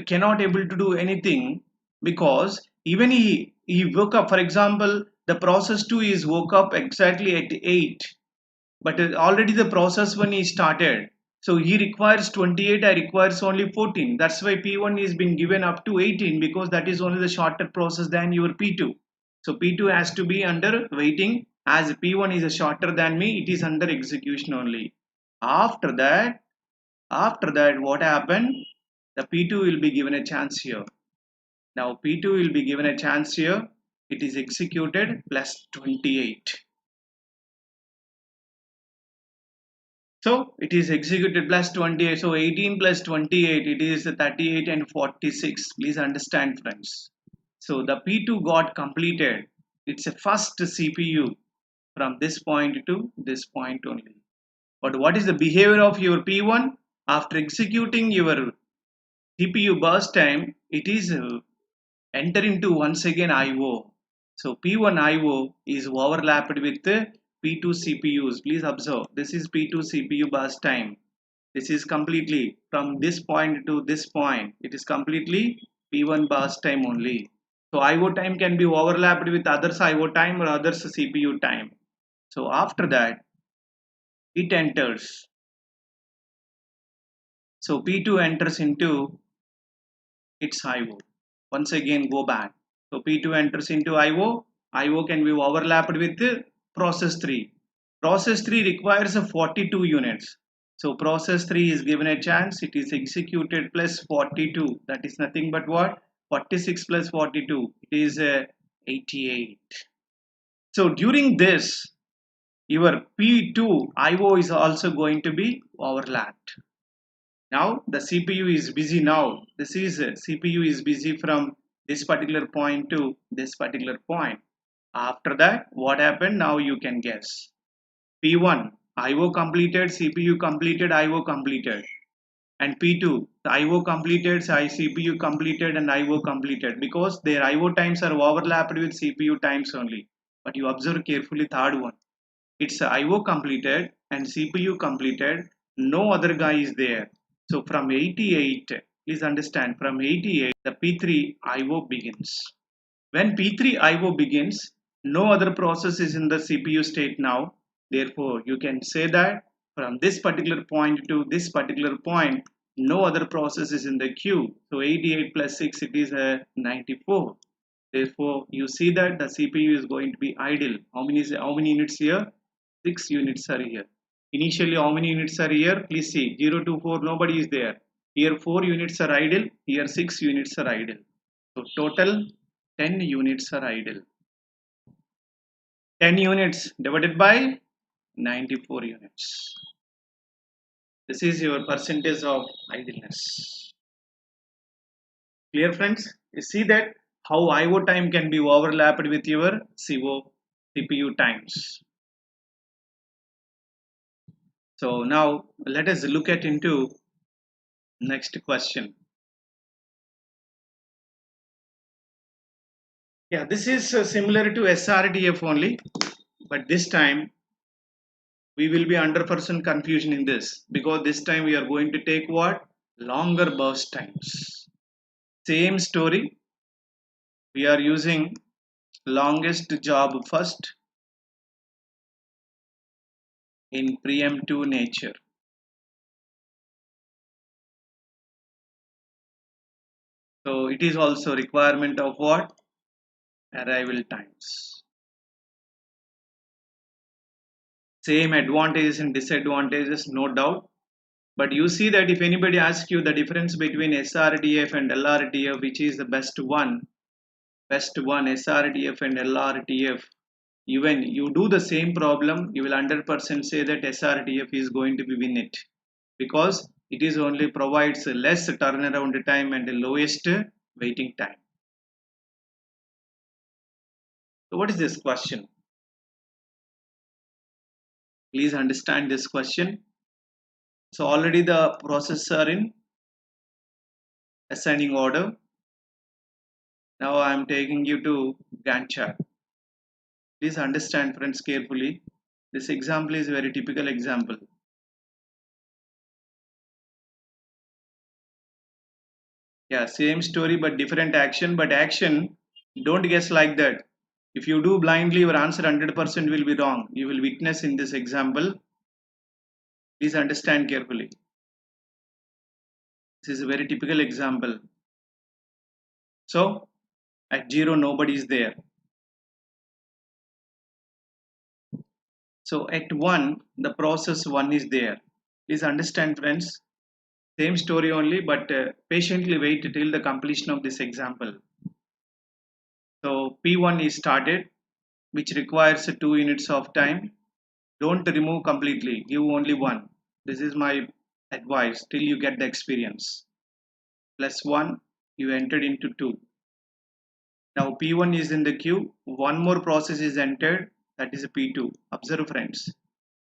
cannot able to do anything because even he woke up, for example, the process 2 is woke up exactly at 8, but already the process 1 is started. So he requires 28, I requires only 14. That's why P1 is been given up to 18 because that is only the shorter process than your P2. So P2 has to be under waiting, as P1 is a shorter than me, it is under execution only. After that, what happened? The P2 will be given a chance here. Now P2 will be given a chance here. It is executed plus 28. So it is executed plus 28. So 18 plus 28, it is 38 and 46. Please understand friends. So the P2 got completed. It's a first CPU. from this point to this point only. But what is the behavior of your P1? After executing your CPU burst time, it is enter into once again IO. So P1 IO is overlapped with P2 CPUs. Please observe, this is P2 CPU burst time. This is completely from this point to this point. It is completely P1 burst time only. So IO time can be overlapped with others IO time or others CPU time. So after that, it enters. So P2 enters into its IO. Once again go back. So P2 enters into IO. IO can be overlapped with process 3. Process 3 requires 42 units. So process 3 is given a chance. It is executed plus 42. That is nothing but what? 46 plus 42. It is 88. So during this, your P2 IO is also going to be overlapped. Now the CPU is busy now. This is CPU is busy from this particular point to this particular point. After that, what happened? Now you can guess. P1 IO completed, CPU completed, IO completed. And P2 the IO completed, CPU completed and IO completed, because their IO times are overlapped with CPU times only. But you observe carefully third one. It's IO completed and CPU completed. No other guy is there. So from 88, please understand, from 88, the P3 IO begins. When P3 IO begins, no other process is in the CPU state now. Therefore, you can say that from this particular point to this particular point, no other process is in the queue. So 88 plus 6, it is a 94. Therefore, you see that the CPU is going to be idle. How many units here? 6 units are here. Initially, how many units are here? Please see, 0 to 4, nobody is there. Here 4 units are idle, here 6 units are idle. So total 10 units are idle. 10 units divided by 94 units. This is your percentage of idleness. Clear, friends? You see that how IO time can be overlapped with your CPU times. So now let us look at into next question. Yeah, this is similar to SRTF only, but this time we will be under % confusion in this, because this time we are going to take what? Longer burst times. Same story. We are using longest job first in preemptive nature. So it is also requirement of what? Arrival times. Same advantages and disadvantages, no doubt. But you see that if anybody asks you the difference between SRTF and LRTF, which is the best one, SRTF and LRTF, even you do the same problem, you will 100% say that SRTF is going to be win it, because it is only provides less turnaround time and the lowest waiting time. So what is this question? Please understand this question. So already the processes are in ascending order. Now I am taking you to Gantt chart. Please understand, friends, carefully. This example is a very typical example. Yeah, same story but different action. But action, don't guess like that. If you do blindly, your answer 100% will be wrong. You will witness in this example. Please understand carefully. This is a very typical example. So at 0, nobody is there. So at 1, the process 1 is there. Please understand, friends. Same story only, but patiently wait till the completion of this example. So P1 is started, which requires 2 units of time. Don't remove completely, give only 1. This is my advice till you get the experience. Plus 1, you entered into 2. Now P1 is in the queue, one more process is entered. that is a P2. Observe friends.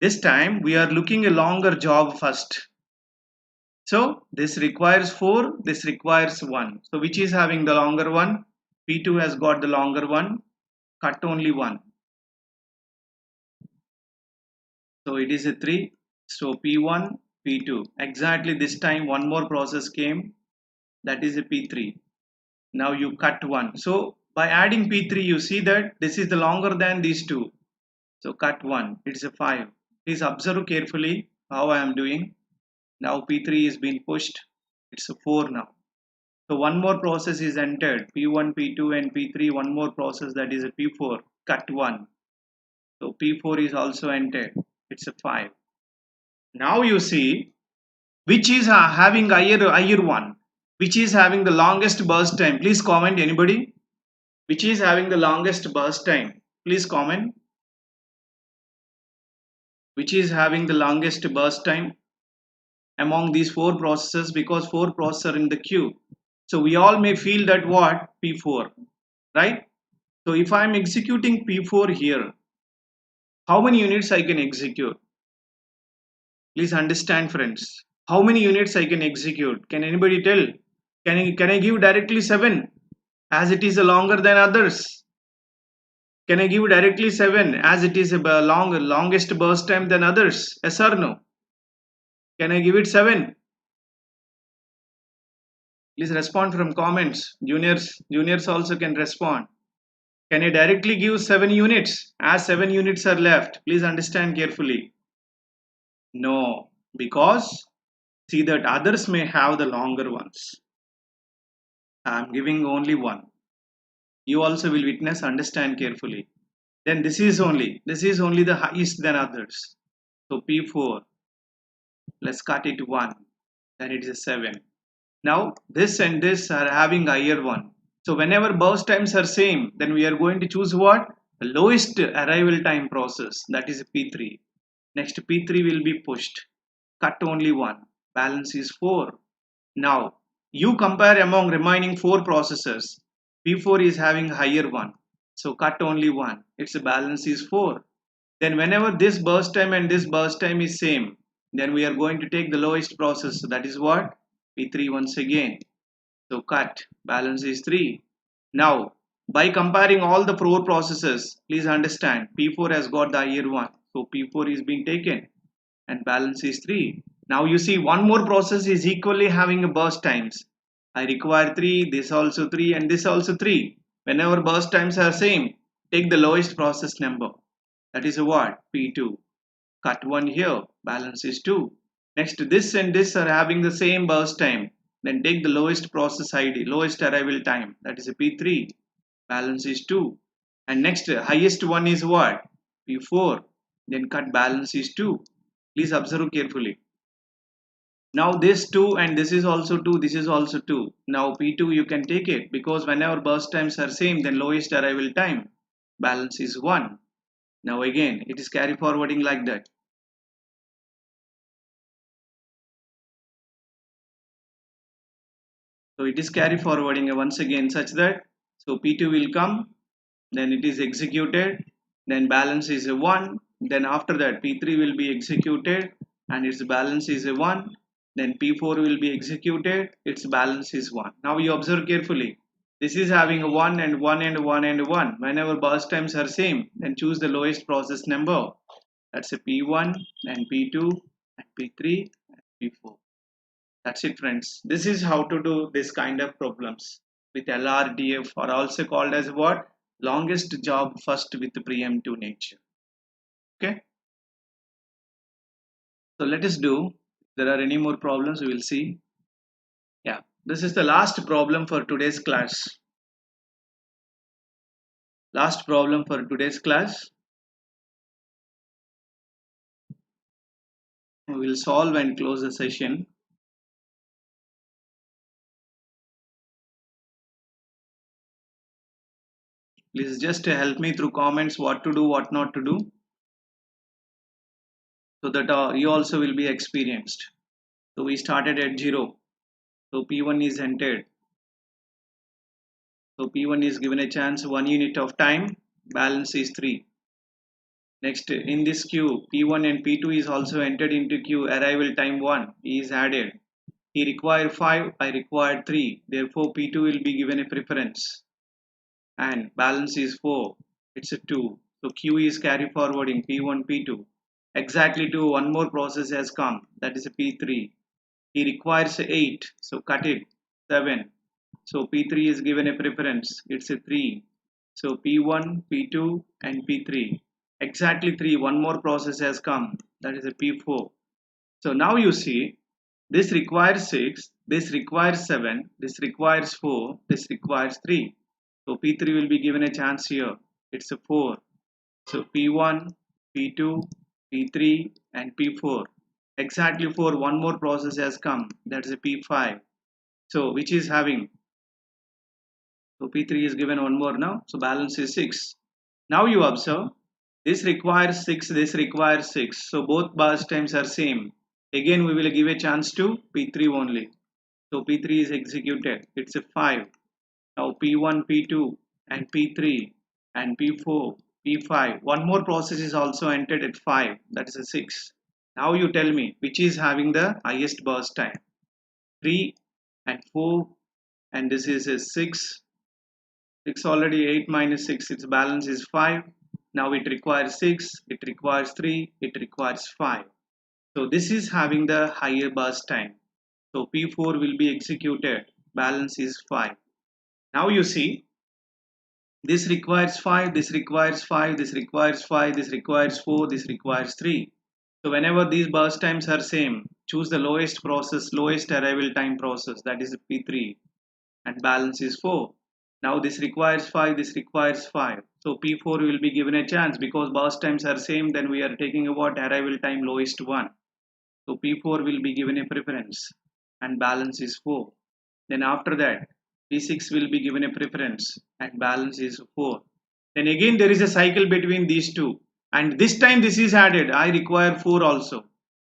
This time we are looking a longer job first. So this requires 4, this requires 1. So which is having the longer one? P2 has got the longer one, cut only 1. So it is a 3. So P1, P2. Exactly this time one more process came, that is a P3. Now you cut 1. So by adding P3 you see that this is the longer than these two. So cut 1, it's a 5. Please observe carefully how I am doing. Now P3 is being pushed, it's a 4 now. So one more process is entered, P1, P2 and P3, one more process, that is a P4, cut 1. So P4 is also entered, it's a 5. Now you see which is having higher one, which is having the longest burst time. Please comment anybody. Which is having the longest burst time? Please comment. Which is having the longest burst time among these 4 processes, because 4 processors are in the queue. So we all may feel that what? P4, right? So if I am executing P4 here, how many units I can execute? Please understand friends. How many units I can execute? Can anybody tell? Can I give directly 7 as it is longer than others? Can I give directly 7 as it is a longest burst time than others? Yes or no? Can I give it 7? Please respond from comments. Juniors also can respond. Can I directly give 7 units as 7 units are left? Please understand carefully. No, because see that others may have the longer ones. I am giving only 1. You also will witness, understand carefully. Then this is only the highest than others. So P4, let's cut it 1, then it is a 7. Now this and this are having higher one. So whenever burst times are same, then we are going to choose what? The lowest arrival time process, that is P3. Next P3 will be pushed. Cut only 1. Balance is 4. Now you compare among remaining 4 processes. P4 is having higher one. So cut only 1. Its balance is 4. Then whenever this burst time and this burst time is same, then we are going to take the lowest process. So that is what? P3 once again. So cut, balance is 3. Now by comparing all the 4 processes, please understand P4 has got the higher one. So P4 is being taken and balance is 3. Now you see one more process is equally having a burst times. I require 3, this also 3 and this also 3. Whenever burst times are same, take the lowest process number. That is a what? P2. Cut 1 here, balance is 2. Next this and this are having the same burst time. Then take the lowest process ID, lowest arrival time. That is a P3. Balance is 2. And next highest one is what? P4. Then cut balance is 2. Please observe carefully. Now this 2 and this is also 2, this is also 2. Now P2 you can take it because whenever burst times are same, then lowest arrival time. Balance is 1. Now again it is carry forwarding like that. So it is carry forwarding once again such that so P2 will come, then it is executed, then balance is a 1, then after that P3 will be executed and its balance is a 1, then P4 will be executed, its balance is 1. Now you observe carefully. This is having a 1 and 1 and 1 and 1. Whenever burst times are same, then choose the lowest process number. That's a P1 and P2 and P3 and P4. That's it friends. This is how to do this kind of problems with LRDF, or also called as what? Longest job first with preemptive nature. Okay. So let us do. If there are any more problems, we will see. Yeah. This is the last problem for today's class. Last problem for today's class. We will solve and close the session. Please just help me through comments what to do, what not to do, so that you also will be experienced. So we started at 0. So P1 is entered. So P1 is given a chance 1 unit of time. Balance is 3. Next, in this queue, P1 and P2 is also entered into queue. Arrival time 1 is added. He required 5, I required 3. Therefore, P2 will be given a preference. And balance is 4. It's a 2. So Q is carry forwarding P1, P2. Exactly 2. One more process has come. That is a P3. He requires 8. So cut it. 7. So P3 is given a preference. It's a 3. So P1, P2 and P3. Exactly 3. One more process has come. That is a P4. So now you see, this requires 6, this requires 7, this requires 4, this requires 3. So P3 will be given a chance here. It's a 4. So P1, P2, P3 and P4. Exactly 4. One more process has come. That is a P5. So which is having. So P3 is given one more now. So balance is 6. Now you observe. This requires 6. This requires 6. So both burst times are same. Again we will give a chance to P3 only. So P3 is executed. It's a 5. Now P1, P2 and P3 and P4, P5. One more process is also entered at 5. That is a 6. Now you tell me which is having the highest burst time. 3 and 4 and this is a 6. 6 already 8 minus 6. Its balance is 5. Now it requires 6. It requires 3. It requires 5. So this is having the higher burst time. So P4 will be executed. Balance is 5. Now you see, this requires 5, this requires 5, this requires 5, this requires 4, this requires 3. So whenever these burst times are same, choose the lowest process, lowest arrival time process, that is P3, and balance is 4. Now this requires 5, this requires 5. So P4 will be given a chance because burst times are same, then we are taking about arrival time lowest one. So P4 will be given a preference and balance is 4. Then after that, P6 will be given a preference and balance is 4. Then again there is a cycle between these two. And this time this is added. I require 4 also.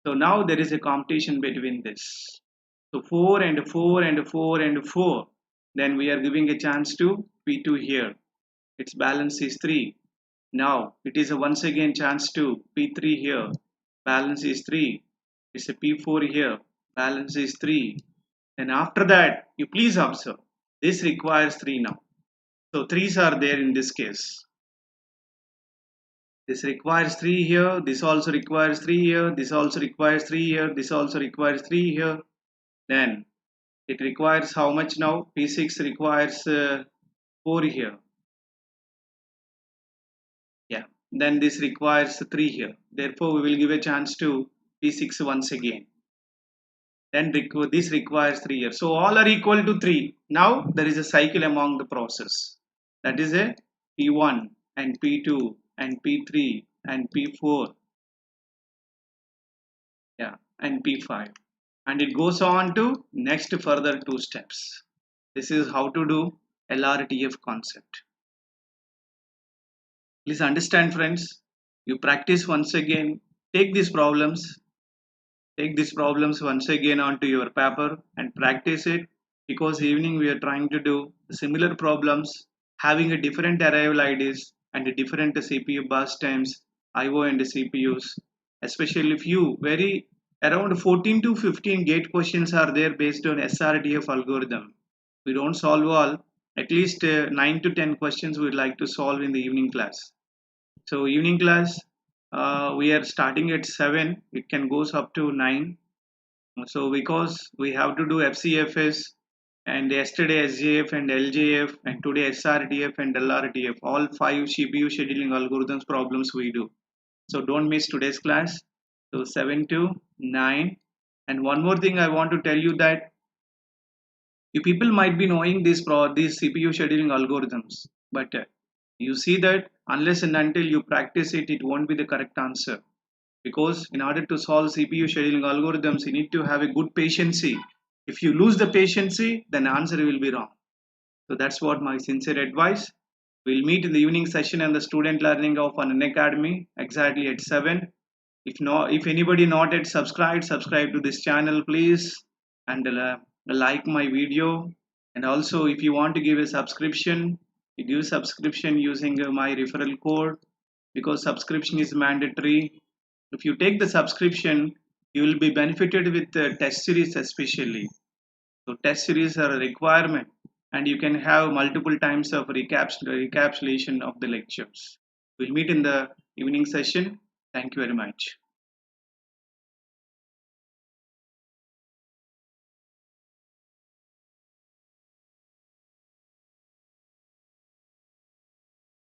So now there is a competition between this. So 4 and 4 and 4 and 4. Then we are giving a chance to P2 here. Its balance is 3. Now it is a once again chance to P3 here. Balance is 3. It's a P4 here. Balance is 3. And after that, you please observe, this requires 3 now. So 3's are there in this case. This requires 3 here, this also requires 3 here, this also requires 3 here, this also requires 3 here. Then it requires how much now? P6 requires 4 here. Yeah, then this requires 3 here. Therefore, we will give a chance to P6 once again. Then this requires 3 years. So all are equal to 3. Now there is a cycle among the process. That is a P1 and P2 and P3 and P4. Yeah, and P5. And it goes on to next further 2 steps. This is how to do LRTF concept. Please understand friends. You practice once again. Take these problems once again onto your paper and practice it, because evening we are trying to do similar problems having a different arrival IDs and a different CPU burst times, IO and CPUs. Especially if you very around 14 to 15 gate questions are there based on SRTF algorithm. We don't solve all, at least 9 to 10 questions we would like to solve in the evening class. So evening class, we are starting at 7, it can goes up to 9. So because we have to do FCFS and yesterday SJF and LJF and today SRTF and LRTF, all 5 CPU scheduling algorithms problems we do. So don't miss today's class. So 7 to 9. And one more thing I want to tell you that you people might be knowing these CPU scheduling algorithms, but you see that unless and until you practice it, it won't be the correct answer. Because in order to solve CPU scheduling algorithms, you need to have a good patience. If you lose the patience, then answer will be wrong. So that's what my sincere advice. We'll meet in the evening session and the student learning of Unacademy exactly at 7. If anybody not yet subscribed, subscribe to this channel please, and like my video. And also if you want to give a subscription, you give subscription using my referral code. because subscription is mandatory. If you take the subscription, you will be benefited with the test series especially. So test series are a requirement, and you can have multiple times of recapitulation of the lectures. We'll meet in the evening session. Thank you very much.